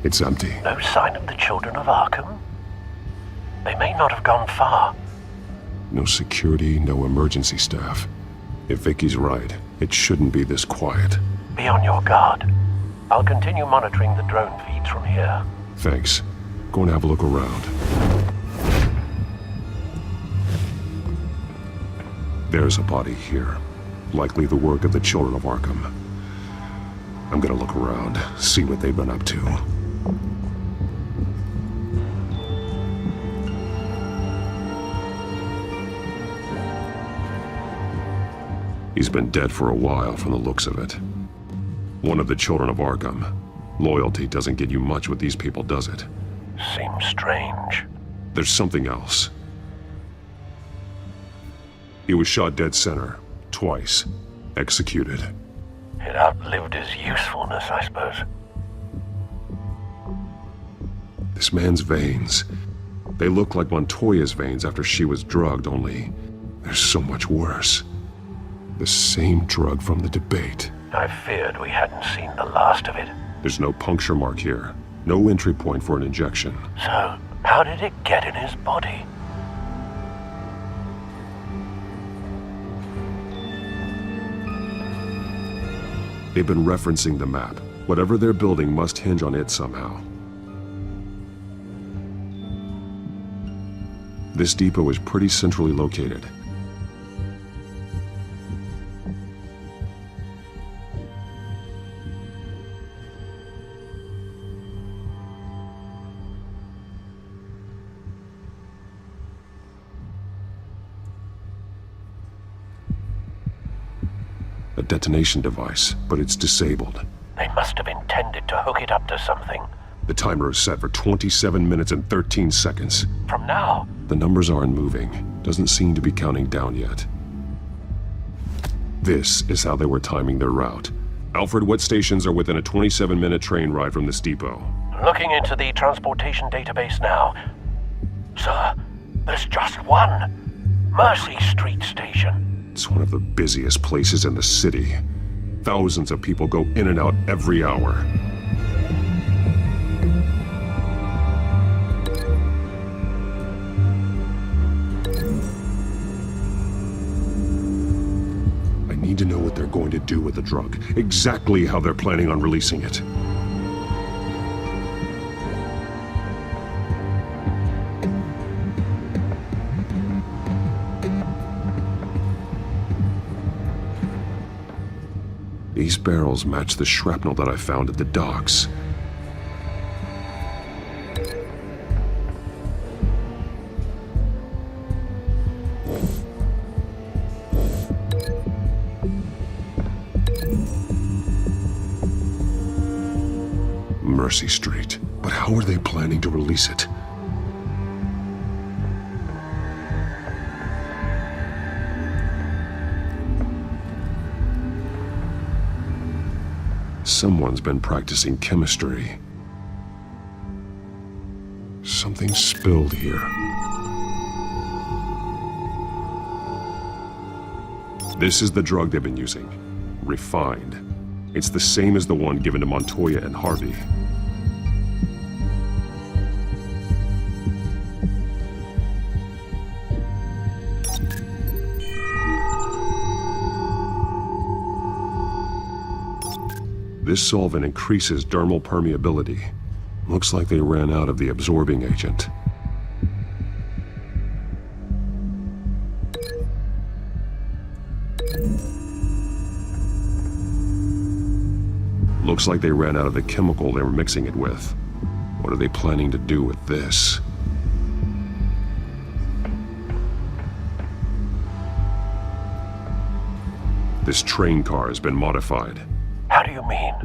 It's empty. No sign of the Children of Arkham? They may not have gone far. No security, no emergency staff. If Vicky's right, it shouldn't be this quiet. Be on your guard. I'll continue monitoring the drone feeds from here. Thanks. Go and have a look around. There's a body here. Likely the work of the Children of Arkham. I'm gonna look around, see what they've been up to. He's been dead for a while from the looks of it. One of the Children of Arkham. Loyalty doesn't get you much with these people, does it? Seems strange. There's something else. He was shot dead center, twice, executed. It outlived his usefulness, I suppose. This man's veins. They look like Montoya's veins after she was drugged, only they're so much worse. The same drug from the debate. I feared we hadn't seen the last of it. There's no puncture mark here. No entry point for an injection. So, how did it get in his body? They've been referencing the map. Whatever they're building must hinge on it somehow. This depot is pretty centrally located. A detonation device, but it's disabled. They must have intended to hook it up to something. The timer is set for 27 minutes and 13 seconds. From now? The numbers aren't moving. Doesn't seem to be counting down yet. This is how they were timing their route. Alfred, what stations are within a 27-minute train ride from this depot? Looking into the transportation database now. Sir, there's just one. Mercy Street Station. It's one of the busiest places in the city. Thousands of people go in and out every hour. need to know what they're going to do with the drug. Exactly how they're planning on releasing it. These barrels match the shrapnel that I found at the docks. Mercy Street. But how are they planning to release it? Someone's been practicing chemistry. Something spilled here. This is the drug they've been using. Refined. It's the same as the one given to Montoya and Harvey. This solvent increases dermal permeability. Looks like they ran out of the absorbing agent. Looks like they ran out of the chemical they were mixing it with. What are they planning to do with this? This train car has been modified. How do you mean?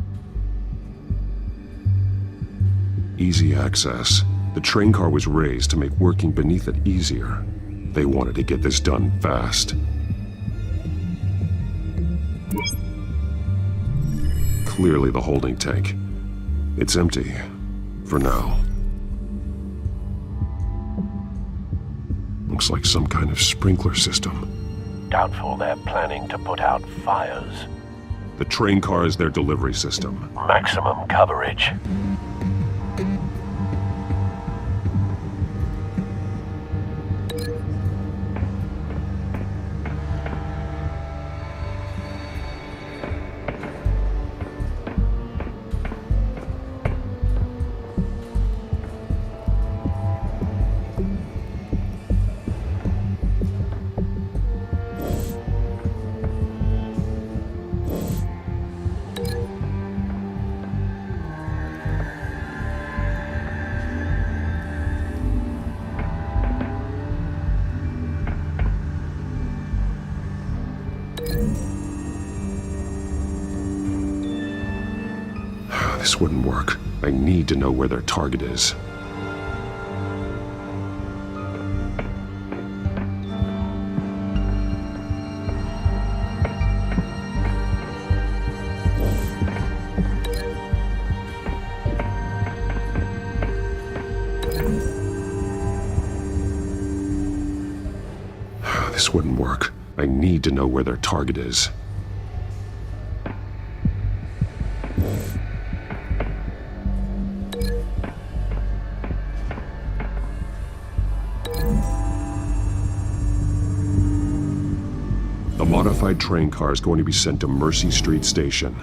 Easy access. The train car was raised to make working beneath it easier. They wanted to get this done fast. Clearly the holding tank. It's empty. For now. Looks like some kind of sprinkler system. Doubtful they're planning to put out fires. The train car is their delivery system. Maximum coverage. This wouldn't work. I need to know where their target is. This wouldn't work. I need to know where their target is. The modified train car is going to be sent to Mercy Street Station.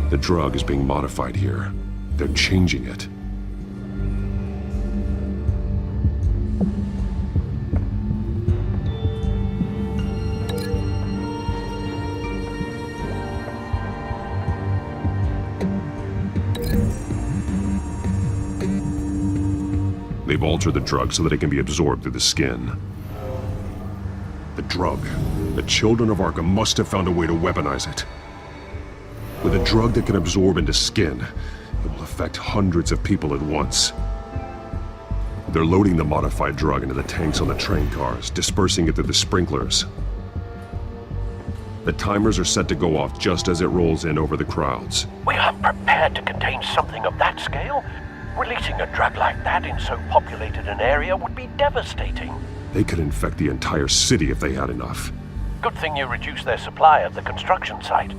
The drug is being modified here. They're changing it. They've altered the drug so that it can be absorbed through the skin. The drug. The children of Arkham must have found a way to weaponize it. With a drug that can absorb into skin, it will affect hundreds of people at once. They're loading the modified drug into the tanks on the train cars, dispersing it through the sprinklers. The timers are set to go off just as it rolls in over the crowds. We aren't prepared to contain something of that scale. Releasing a drug like that in so populated an area would be devastating. They could infect the entire city if they had enough. Good thing you reduced their supply at the construction site.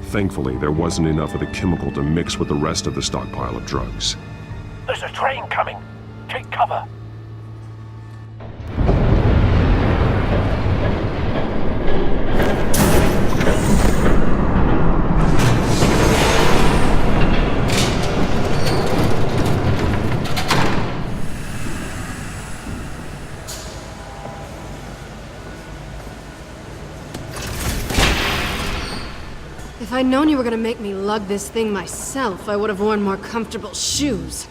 Thankfully, there wasn't enough of the chemical to mix with the rest of the stockpile of drugs. There's a train coming. Take cover. If I'd known you were gonna make me lug this thing myself, I would have worn more comfortable shoes.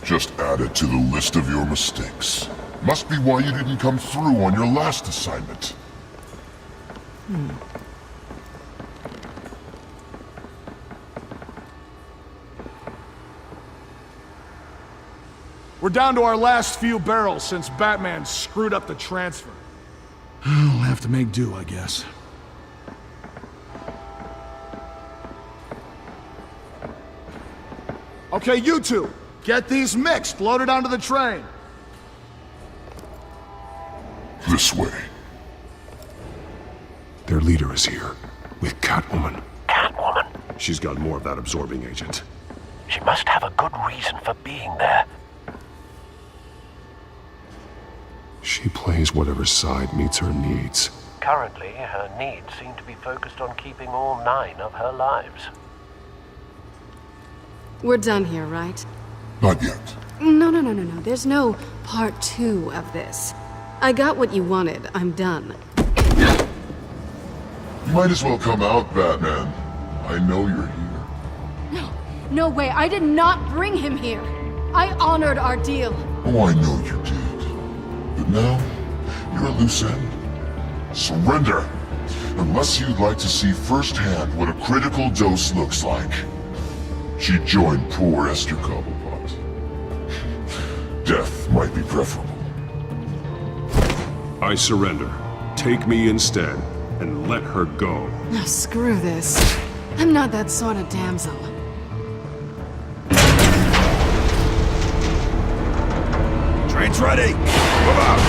Just add it to the list of your mistakes. Must be why you didn't come through on your last assignment. We're down to our last few barrels since BatMan screwed up the transfer. We'll have to make do, I guess. Okay, you two, get these mixed, loaded onto the train. This way. Their leader is here, with Catwoman. Catwoman? She's got more of that absorbing agent. She must have a good reason for being there. She plays whatever side meets her needs. Currently, her needs seem to be focused on keeping all 9 of her lives. We're done here, right? Not yet. No. There's no part 2 of this. I got what you wanted. I'm done. You might as well come out, Batman. I know you're here. No way. I did not bring him here. I honored our deal. Oh, I know you did. But now, you're a loose end. Surrender! Unless you'd like to see firsthand what a critical dose looks like. She joined poor Esther Cobblepot. Death might be preferable. I surrender. Take me instead, and let her go. Oh, screw this. I'm not that sort of damsel. Train's ready! Move out!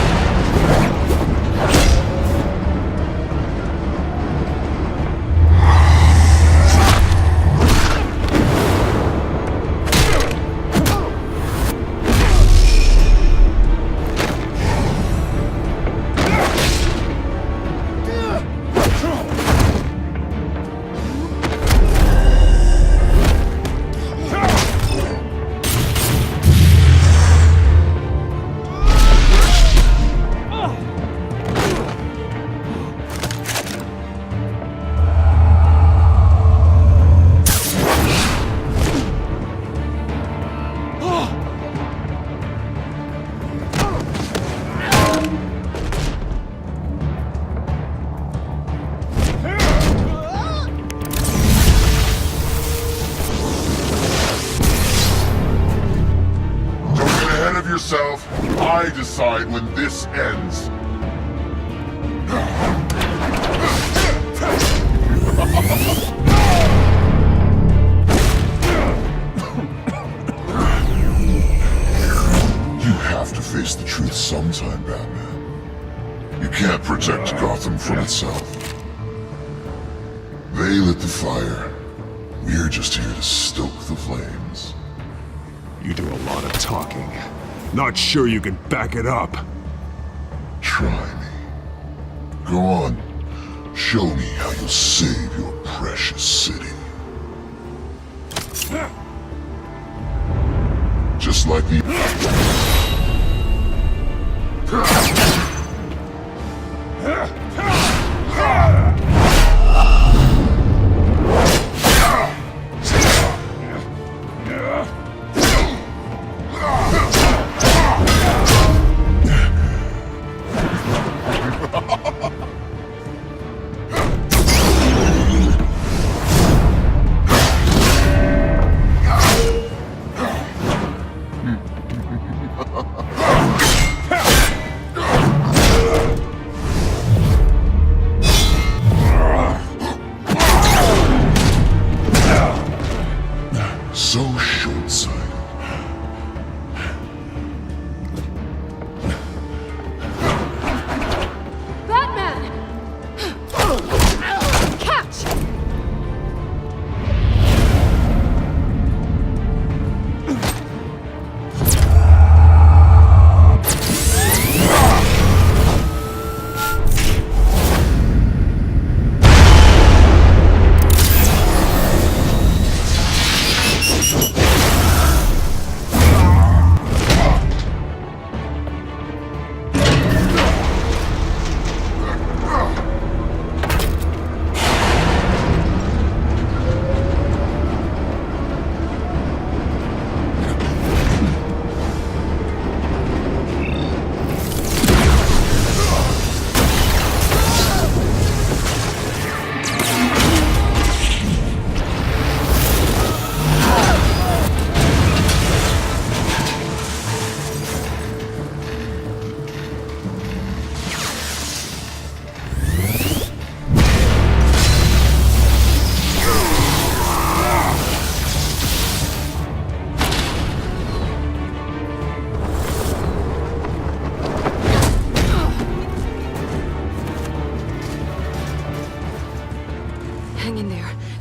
Yourself, I decide when this ends. You have to face the truth sometime, Batman. You can't protect Gotham from itself. They lit the fire. We're just here to stoke the flames. You do a lot of talking. Not sure you can back it up. Try me. Go on. Show me how you'll save your precious city. Just like the...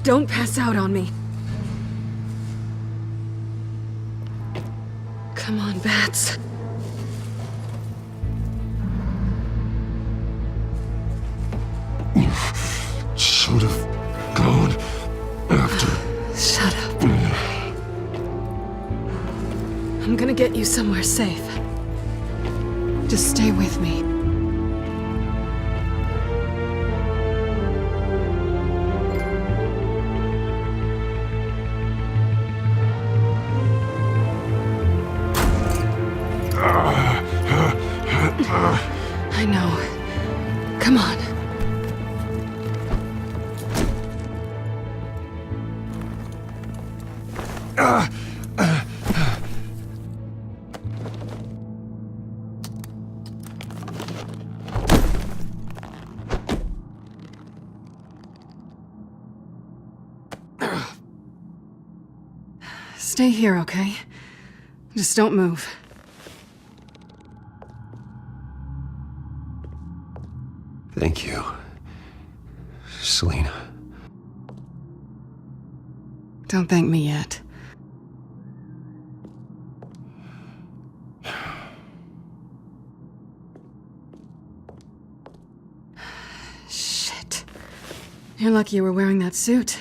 Don't pass out on me. Come on, Bats. Should have gone after. Shut up. I'm gonna get you somewhere safe. Just stay with me. I know. Come on. Stay here, okay? Just don't move. Thank you, Selina. Don't thank me yet. Shit. You're lucky you were wearing that suit.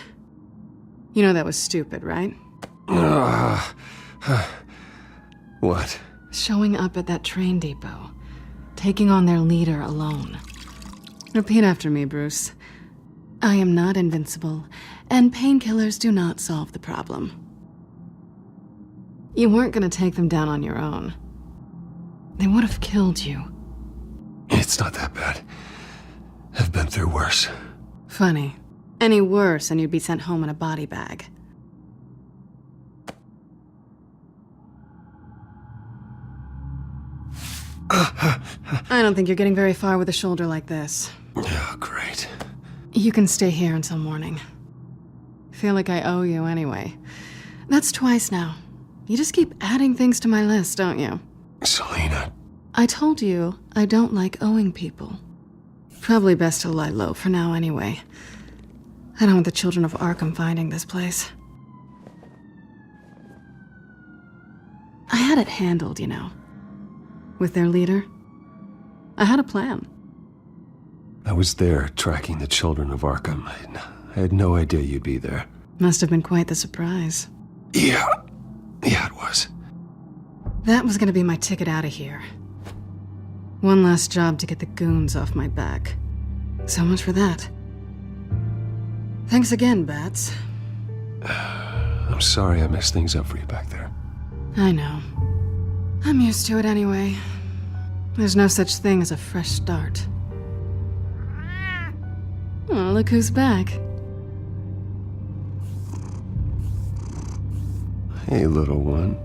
You know that was stupid, right? What? Showing up at that train depot. Taking on their leader alone. Repeat after me, Bruce. I am not invincible, and painkillers do not solve the problem. You weren't gonna take them down on your own. They would have killed you. It's not that bad. I've been through worse. Funny. Any worse and you'd be sent home in a body bag. I don't think you're getting very far with a shoulder like this. Oh, great. You can stay here until morning. Feel like I owe you anyway. That's twice now. You just keep adding things to my list, don't you? Selina. I told you I don't like owing people. Probably best to lie low for now anyway. I don't want the children of Arkham finding this place. I had it handled, you know. With their leader. I had a plan. I was there tracking the children of Arkham. I had no idea you'd be there. Must have been quite the surprise. Yeah, it was. That was gonna be my ticket out of here. One last job to get the goons off my back. So much for that. Thanks again, Bats. I'm sorry I messed things up for you back there. I know. I'm used to it anyway. There's no such thing as a fresh start. Oh, look who's back. Hey, little one.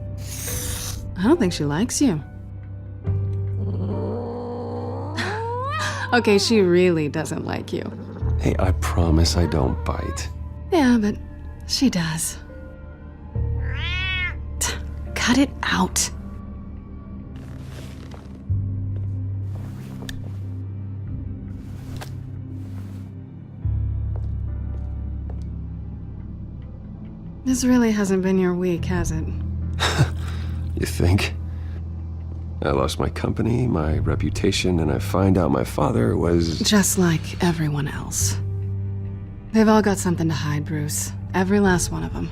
I don't think she likes you. Okay, she really doesn't like you. Hey, I promise I don't bite. Yeah, but she does. Cut it out. This really hasn't been your week, has it? You think? I lost my company, my reputation, and I find out my father was... Just like everyone else. They've all got something to hide, Bruce. Every last one of them.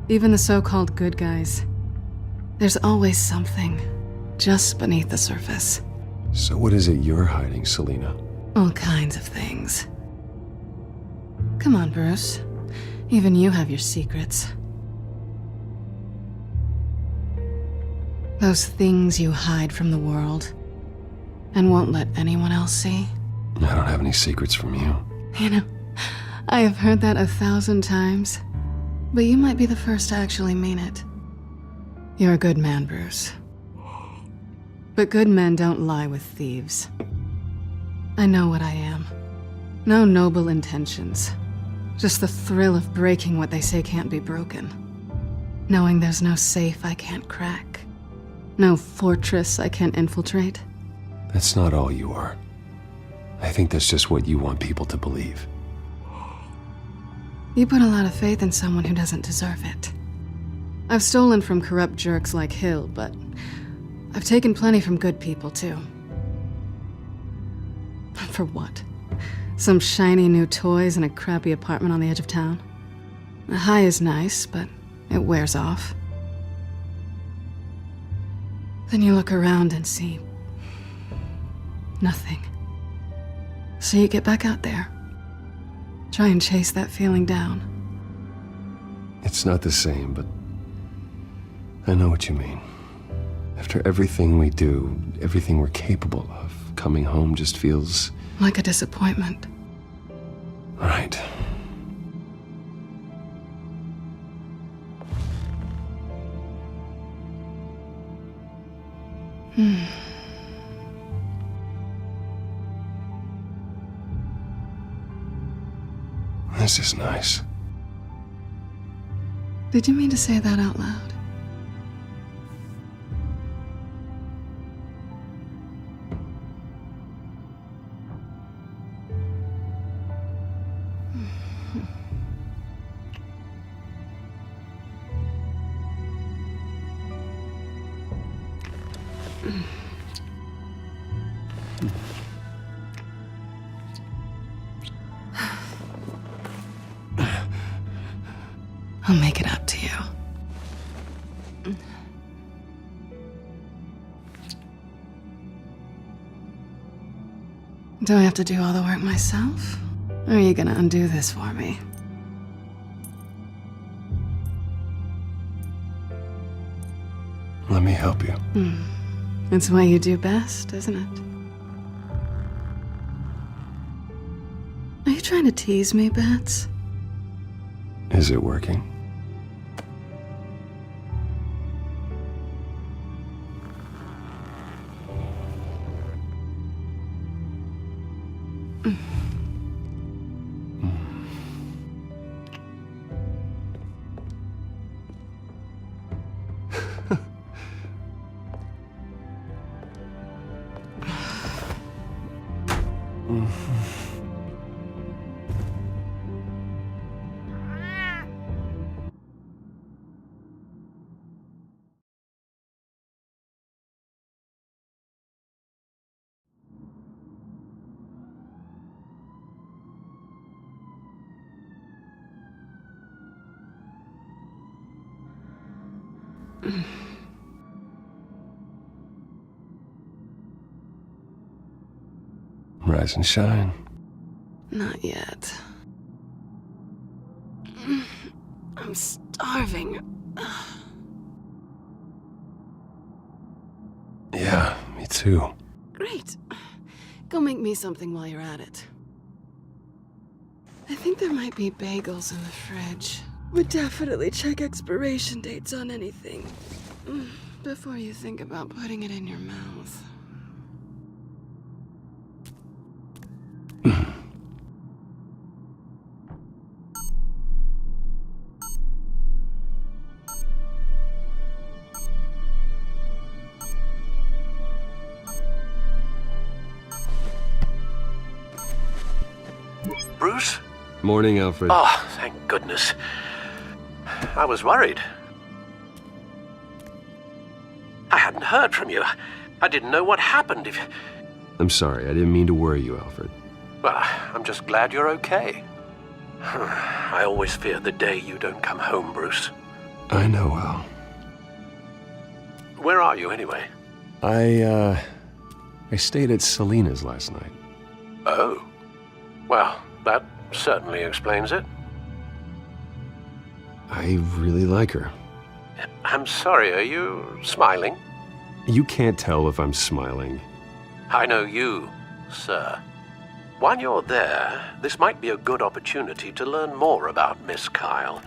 Even the so-called good guys. There's always something just beneath the surface. So what is it you're hiding, Selina? All kinds of things. Come on, Bruce. Even you have your secrets. Those things you hide from the world and won't let anyone else see. I don't have any secrets from you. You know, I have heard that 1,000 times, but you might be the first to actually mean it. You're a good man, Bruce. But good men don't lie with thieves. I know what I am. No noble intentions. Just the thrill of breaking what they say can't be broken. Knowing there's no safe I can't crack. No fortress I can't infiltrate. That's not all you are. I think that's just what you want people to believe. You put a lot of faith in someone who doesn't deserve it. I've stolen from corrupt jerks like Hill, but I've taken plenty from good people, too. For what? Some shiny new toys and a crappy apartment on the edge of town? The high is nice, but it wears off. Then you look around and see nothing. So you get back out there. Try and chase that feeling down. It's not the same, but I know what you mean. After everything we do, everything we're capable of, coming home just feels... like a disappointment. Right. This is nice. Did you mean to say that out loud? I'll make it up to you. Do I have to do all the work myself? Or are you gonna undo this for me? Let me help you. It's what you do best, isn't it? Are you trying to tease me, Bats? Is it working? Rise and shine. Not yet. I'm starving. Yeah, me too. Great. Go make me something while you're at it. I think there might be bagels in the fridge. Would definitely check expiration dates on anything before you think about putting it in your mouth. Bruce? Morning, Alfred. Oh, thank goodness. I was worried. I hadn't heard from you. I didn't know what happened if... I'm sorry, I didn't mean to worry you, Alfred. Well, I'm just glad you're okay. I always fear the day you don't come home, Bruce. I know, Al. Where are you, anyway? I stayed at Selena's last night. Oh. Well, that certainly explains it. I really like her. I'm sorry, are you smiling? You can't tell if I'm smiling. I know you, sir. While you're there, this might be a good opportunity to learn more about Miss Kyle.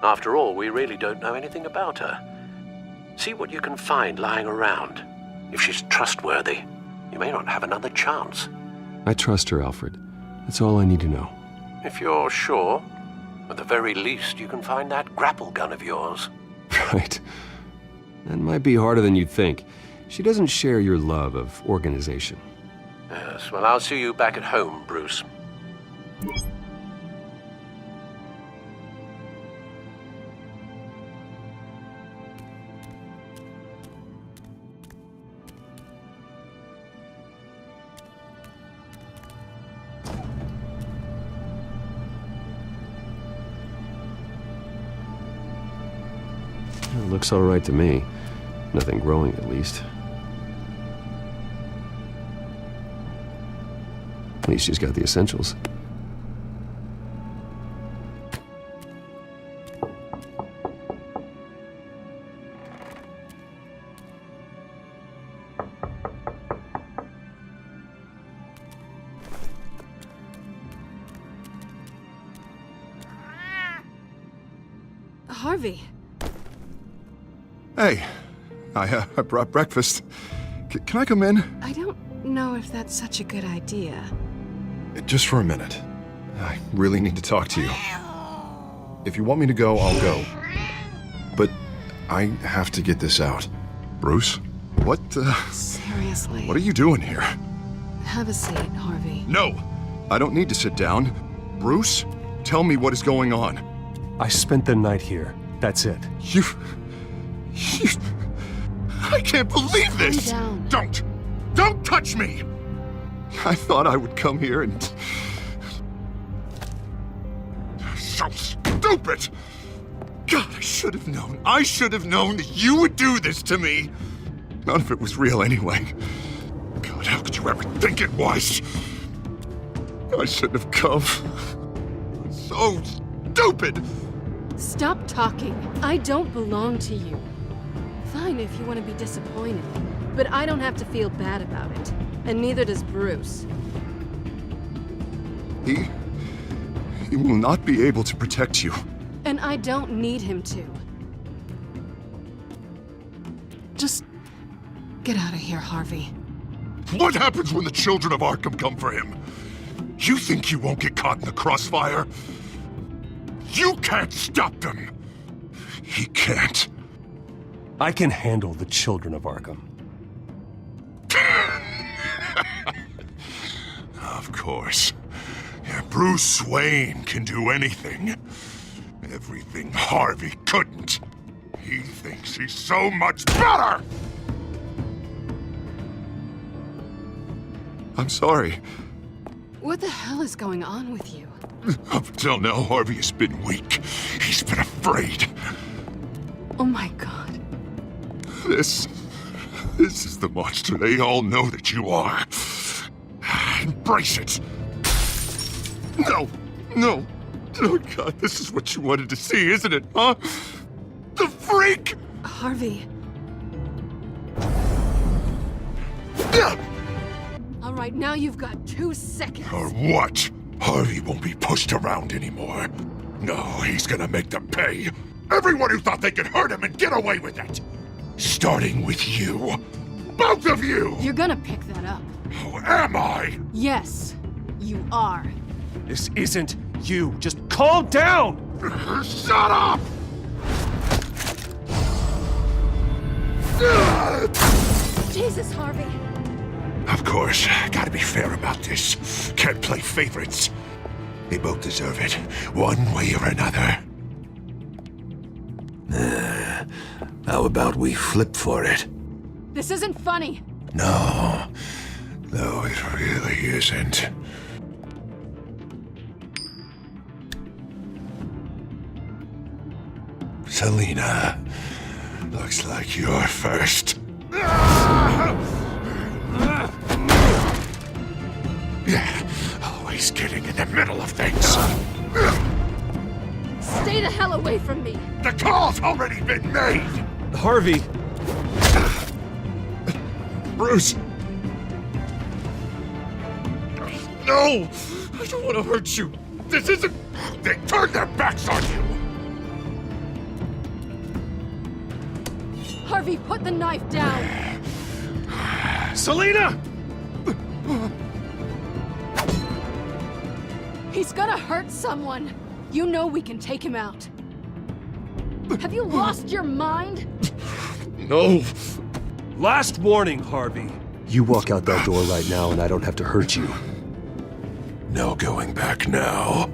After all, we really don't know anything about her. See what you can find lying around. If she's trustworthy, you may not have another chance. I trust her, Alfred. That's all I need to know. If you're sure, at the very least, you can find that grapple gun of yours. Right. That might be harder than you'd think. She doesn't share your love of organization. Yes, well, I'll see you back at home, Bruce. looks all right to me. Nothing growing, at least. At least she's got the essentials. Harvey. Hey, I brought breakfast. Can I come in? I don't know if that's such a good idea. Just for a minute. I really need to talk to you. If you want me to go, I'll go. But I have to get this out. Bruce? What, Seriously. What are you doing here? Have a seat, Harvey. No! I don't need to sit down. Bruce, tell me what is going on. I spent the night here. That's it. You... I can't believe this! Calm down. Don't touch me! I thought I would come here and... So stupid! God, I should have known. I should have known that you would do this to me! None of it was real anyway. God, how could you ever think it was? I shouldn't have come. So stupid! Stop talking. I don't belong to you. Fine if you want to be disappointed, but I don't have to feel bad about it. And neither does Bruce. He will not be able to protect you. And I don't need him to. Just get out of here, Harvey. What happens when the children of Arkham come for him? You think you won't get caught in the crossfire? You can't stop them! He can't. I can handle the children of Arkham. Of course. Yeah, Bruce Wayne can do anything. Everything Harvey couldn't. He thinks he's so much better! I'm sorry. What the hell is going on with you? Up until now, Harvey has been weak. He's been afraid. Oh my God. This is the monster they all know that you are. Embrace it. No. Oh God, this is what you wanted to see, isn't it, huh? The freak! Harvey. All right, now you've got 2 seconds. Or what? Harvey won't be pushed around anymore. No, he's gonna make them pay. Everyone who thought they could hurt him and get away with it. Starting with you. Both of you! You're gonna pick that up. Oh, am I? Yes, you are. This isn't you. Just calm down! Shut up! Jesus, Harvey. Of course, gotta be fair about this. Can't play favorites. They both deserve it, one way or another. How about we flip for it? This isn't funny. No, it really isn't. Selina, looks like you're first. Yeah, always getting in the middle of things. Stay the hell away from me. The call's already been made! Harvey! Bruce! No! I don't want to hurt you. This isn't... They turned their backs on you! Harvey, put the knife down! Selina! He's gonna hurt someone. You know we can take him out. Have you lost your mind? No. Last warning, Harvey. You walk out that door right now and I don't have to hurt you. No going back now.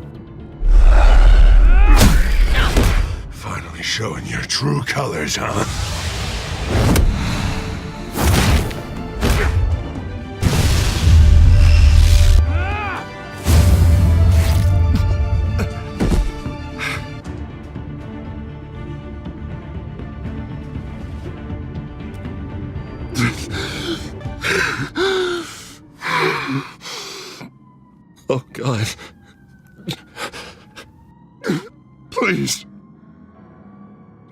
Finally showing your true colors, huh? Oh, God. Please.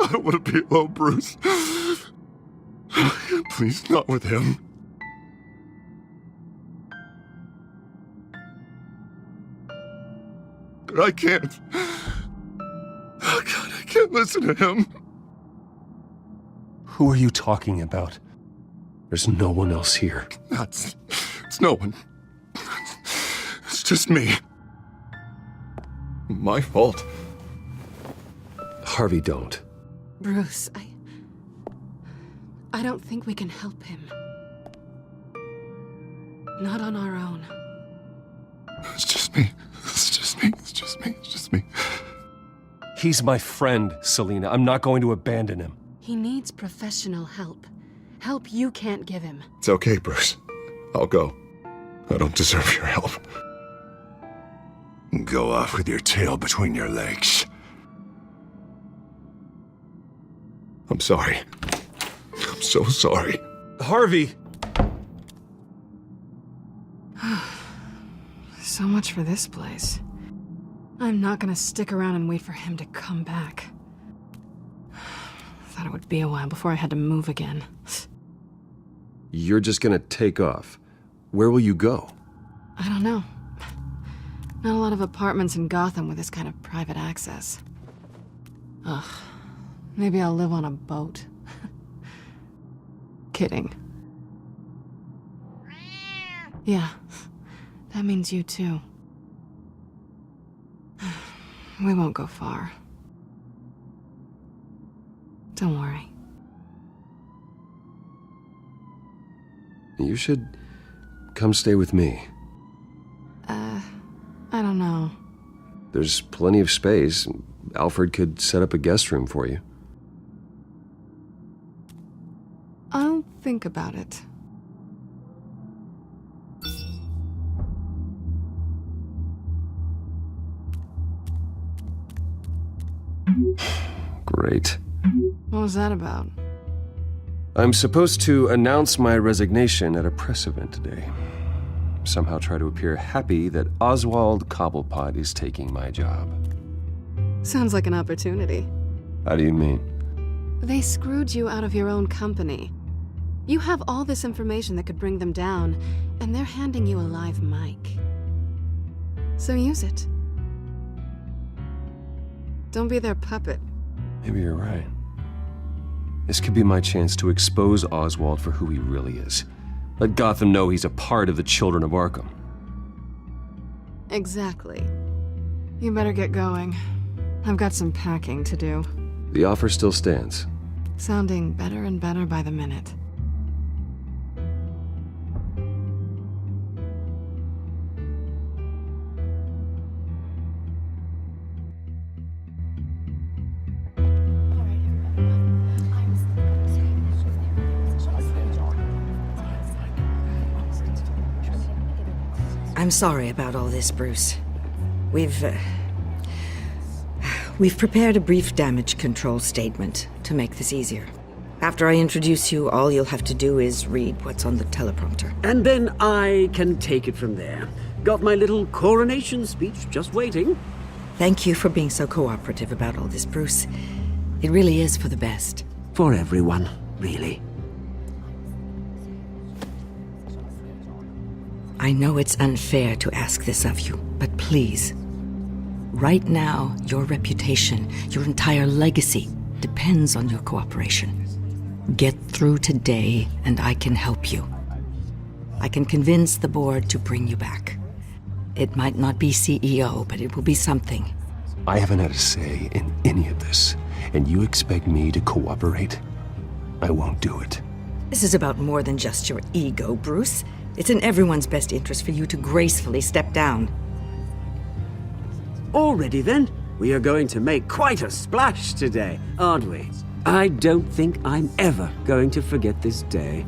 I don't want to be alone, Bruce. Please, not with him. But I can't. Oh, God, I can't listen to him. Who are you talking about? There's no one else here. It's no one. It's just me. My fault. Harvey, don't. Bruce, I don't think we can help him. Not on our own. It's just me. It's just me. It's just me. It's just me. He's my friend, Selina. I'm not going to abandon him. He needs professional help. Help you can't give him. It's okay, Bruce. I'll go. I don't deserve your help. Go off with your tail between your legs. I'm sorry. I'm so sorry. Harvey! So much for this place. I'm not gonna stick around and wait for him to come back. Thought it would be a while before I had to move again. You're just gonna take off. Where will you go? I don't know. Not a lot of apartments in Gotham with this kind of private access. Ugh. Maybe I'll live on a boat. Kidding. Yeah. That means you too. We won't go far. Don't worry. You should come stay with me. I don't know. There's plenty of space. Alfred could set up a guest room for you. I'll think about it. Great. What was that about? I'm supposed to announce my resignation at a press event today. Somehow try to appear happy that Oswald Cobblepot is taking my job. Sounds like an opportunity. How do you mean? They screwed you out of your own company. You have all this information that could bring them down, and they're handing you a live mic. So use it. Don't be their puppet. Maybe you're right. This could be my chance to expose Oswald for who he really is. Let Gotham know he's a part of the Children of Arkham. Exactly. You better get going. I've got some packing to do. The offer still stands. Sounding better and better by the minute. I'm sorry about all this, Bruce. We've prepared a brief damage control statement to make this easier. After I introduce you, all you'll have to do is read what's on the teleprompter. And then I can take it from there. Got my little coronation speech just waiting. Thank you for being so cooperative about all this, Bruce. It really is for the best. For everyone, really. I know it's unfair to ask this of you, but please. Right now, your reputation, your entire legacy, depends on your cooperation. Get through today, and I can help you. I can convince the board to bring you back. It might not be CEO, but it will be something. I haven't had a say in any of this, and you expect me to cooperate? I won't do it. This is about more than just your ego, Bruce. It's in everyone's best interest for you to gracefully step down. Already then, we are going to make quite a splash today, aren't we? I don't think I'm ever going to forget this day.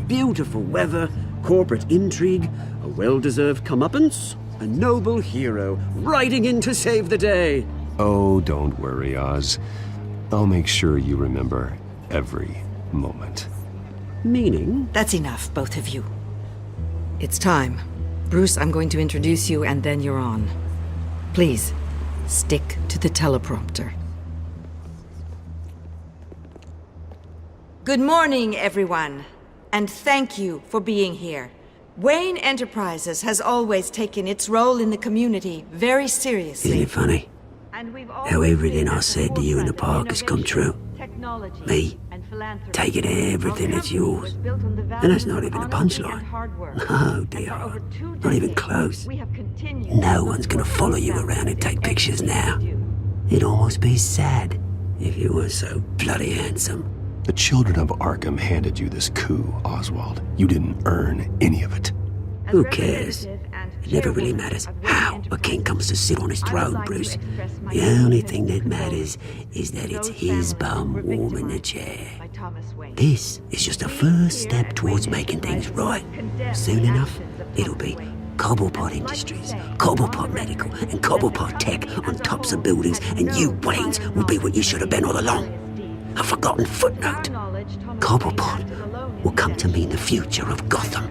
Beautiful weather, corporate intrigue, a well-deserved comeuppance, a noble hero riding in to save the day. Oh, don't worry, Oz. I'll make sure you remember every moment. Meaning? That's enough, both of you. It's time. Bruce, I'm going to introduce you and then you're on. Please, stick to the teleprompter. Good morning, everyone, and thank you for being here. Wayne Enterprises has always taken its role in the community very seriously. Isn't it funny? How everything I said to you in the park has come true. Me, taking everything that's yours. And that's not even a punchline. No, dear. Not even close. No one's gonna follow you around and take pictures now. It'd almost be sad if you were so bloody handsome. The children of Arkham handed you this coup, Oswald. You didn't earn any of it. Who cares? It never really matters how a king comes to sit on his throne, Bruce. The only thing that matters is that it's his bum warming the chair. This is just a first step towards making things right. Soon enough, it'll be Cobblepot Industries, Cobblepot Medical, and Cobblepot Tech on tops of buildings, and you, Waynes, will be what you should have been all along. A forgotten footnote. Cobblepot will come to mean the future of Gotham.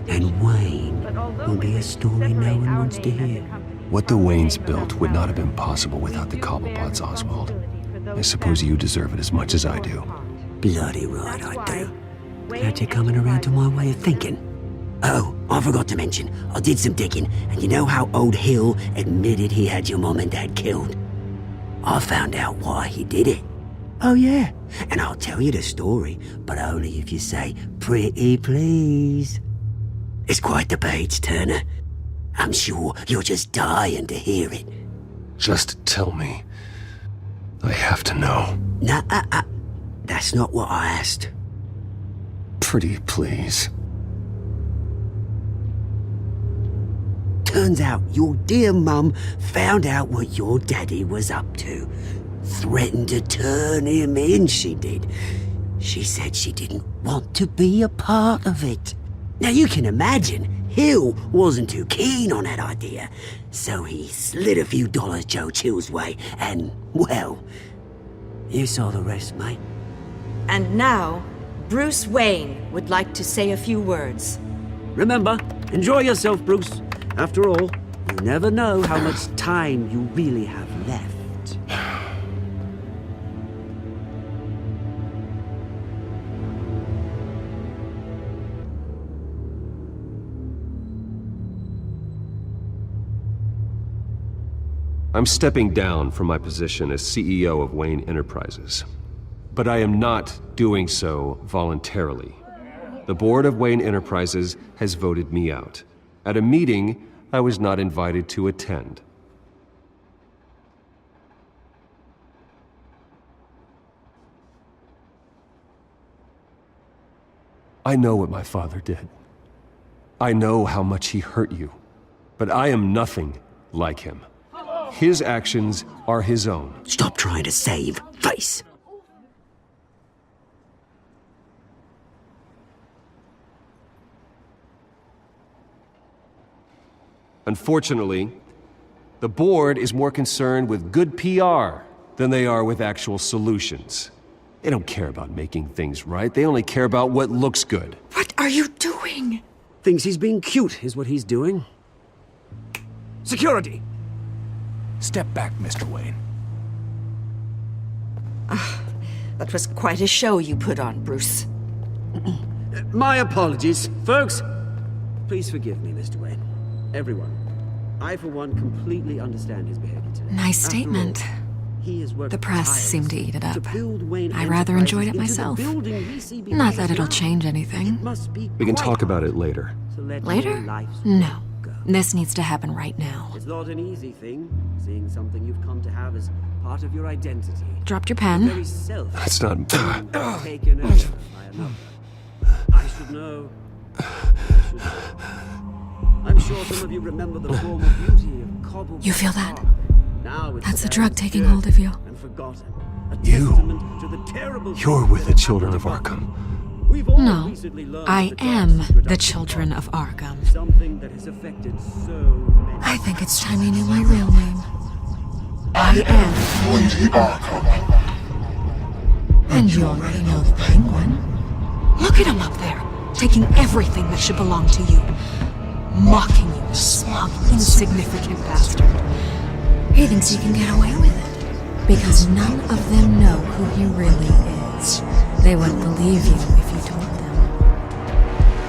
And Wayne will be a story no one wants to hear. What the Waynes built would not have been possible without the Cobblepots, Oswald. I suppose you deserve it as much as I do. Bloody right I do. Glad you're coming around to my way of thinking. Oh, I forgot to mention, I did some digging, and you know how old Hill admitted he had your mom and dad killed? I found out why he did it. Oh yeah, and I'll tell you the story, but only if you say, pretty please. It's quite the page, Turner. I'm sure you're just dying to hear it. Just tell me. I have to know. Nah, that's not what I asked. Pretty please. Turns out your dear mum found out what your daddy was up to. Threatened to turn him in, she did. She said she didn't want to be a part of it. Now you can imagine, Hill wasn't too keen on that idea, so he slid a few dollars Joe Chill's way, and, well, you saw the rest, mate. And now, Bruce Wayne would like to say a few words. Remember, enjoy yourself, Bruce. After all, you never know how much time you really have left. I'm stepping down from my position as CEO of Wayne Enterprises. But I am not doing so voluntarily. The board of Wayne Enterprises has voted me out. At a meeting I was not invited to attend. I know what my father did. I know how much he hurt you. But I am nothing like him. His actions are his own. Stop trying to save face. Unfortunately, the board is more concerned with good PR than they are with actual solutions. They don't care about making things right. They only care about what looks good. What are you doing? Thinks he's being cute, is what he's doing. Security! Step back, Mr. Wayne. That was quite a show you put on, Bruce. My apologies, folks. Please forgive me, Mr. Wayne. Everyone. I, for one, completely understand his behavior today. Nice statement. The press seemed to eat it up. I rather enjoyed it myself. Not that it'll change anything. We can talk about it later. Later? No. This needs to happen right now. It's not an easy thing, seeing something you've come to have as part of your identity. Dropped your pen? That's not... Taken over by another. I should know. I'm sure some of you remember the form of beauty of Cobble. You feel that? Now That's the drug taking hold of you. You're with the children of Arkham. No, I am the children of Arkham. I think it's time you knew my real name. I am Lady Arkham. And you already know the Penguin. Look at him up there, taking everything that should belong to you. Mocking you, smug, insignificant bastard. He thinks he can get away with it. Because none of them know who he really is. They wouldn't believe you if you told them.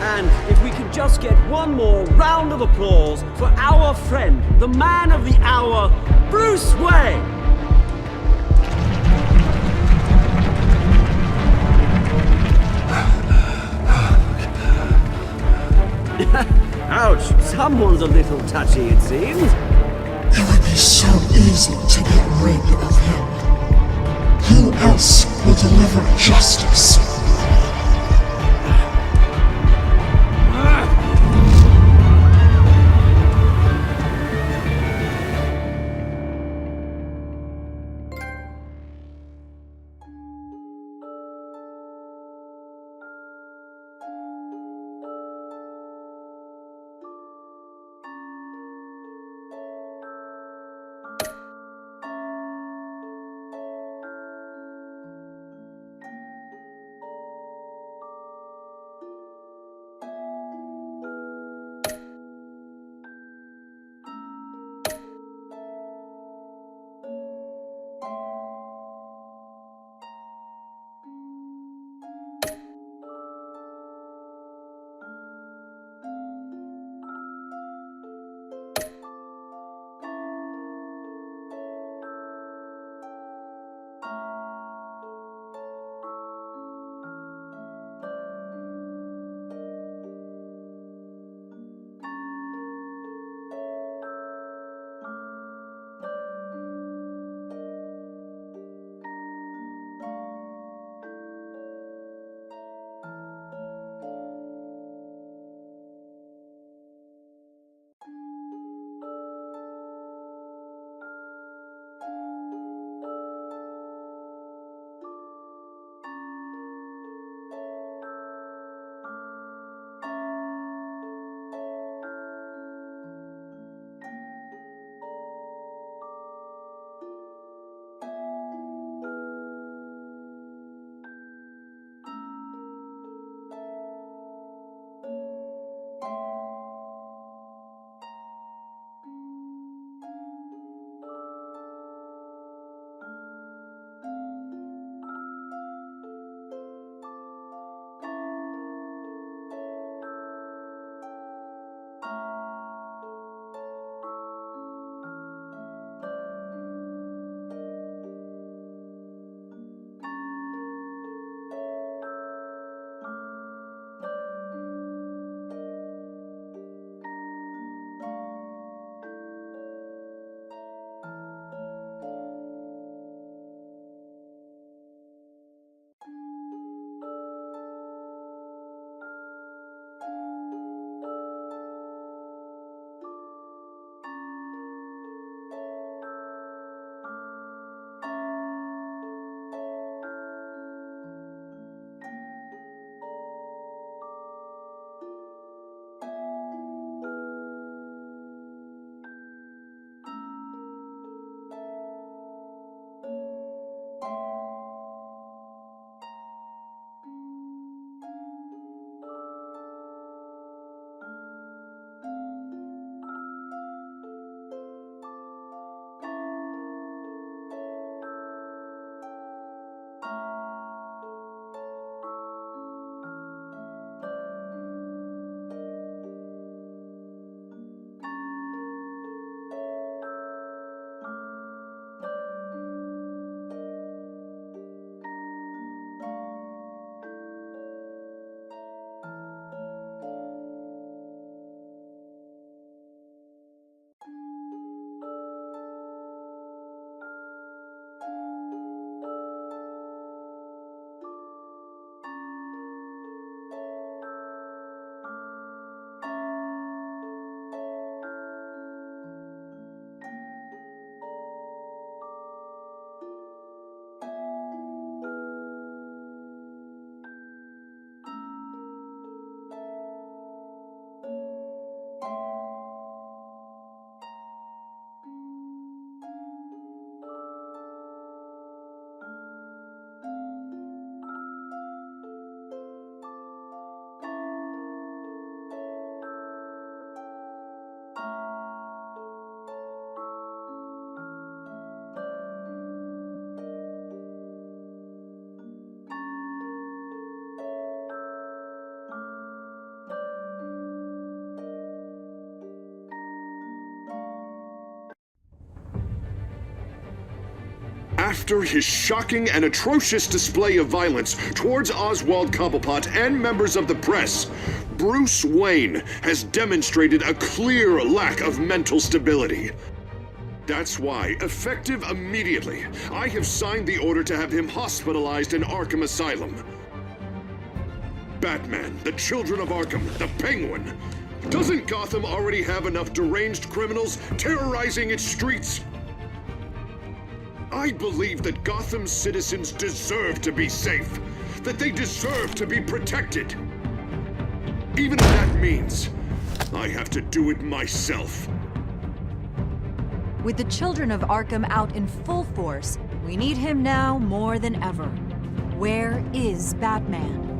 And if we could just get one more round of applause for our friend, the man of the hour, Bruce Wayne! Ouch, someone's a little touchy, it seems. It would be so easy to get rid of him. Who else will deliver justice? After his shocking and atrocious display of violence towards Oswald Cobblepot and members of the press, Bruce Wayne has demonstrated a clear lack of mental stability. That's why, effective immediately, I have signed the order to have him hospitalized in Arkham Asylum. Batman, the Children of Arkham, the Penguin. Doesn't Gotham already have enough deranged criminals terrorizing its streets? I believe that Gotham's citizens deserve to be safe, that they deserve to be protected. Even if that means I have to do it myself. With the Children of Arkham out in full force, we need him now more than ever. Where is Batman?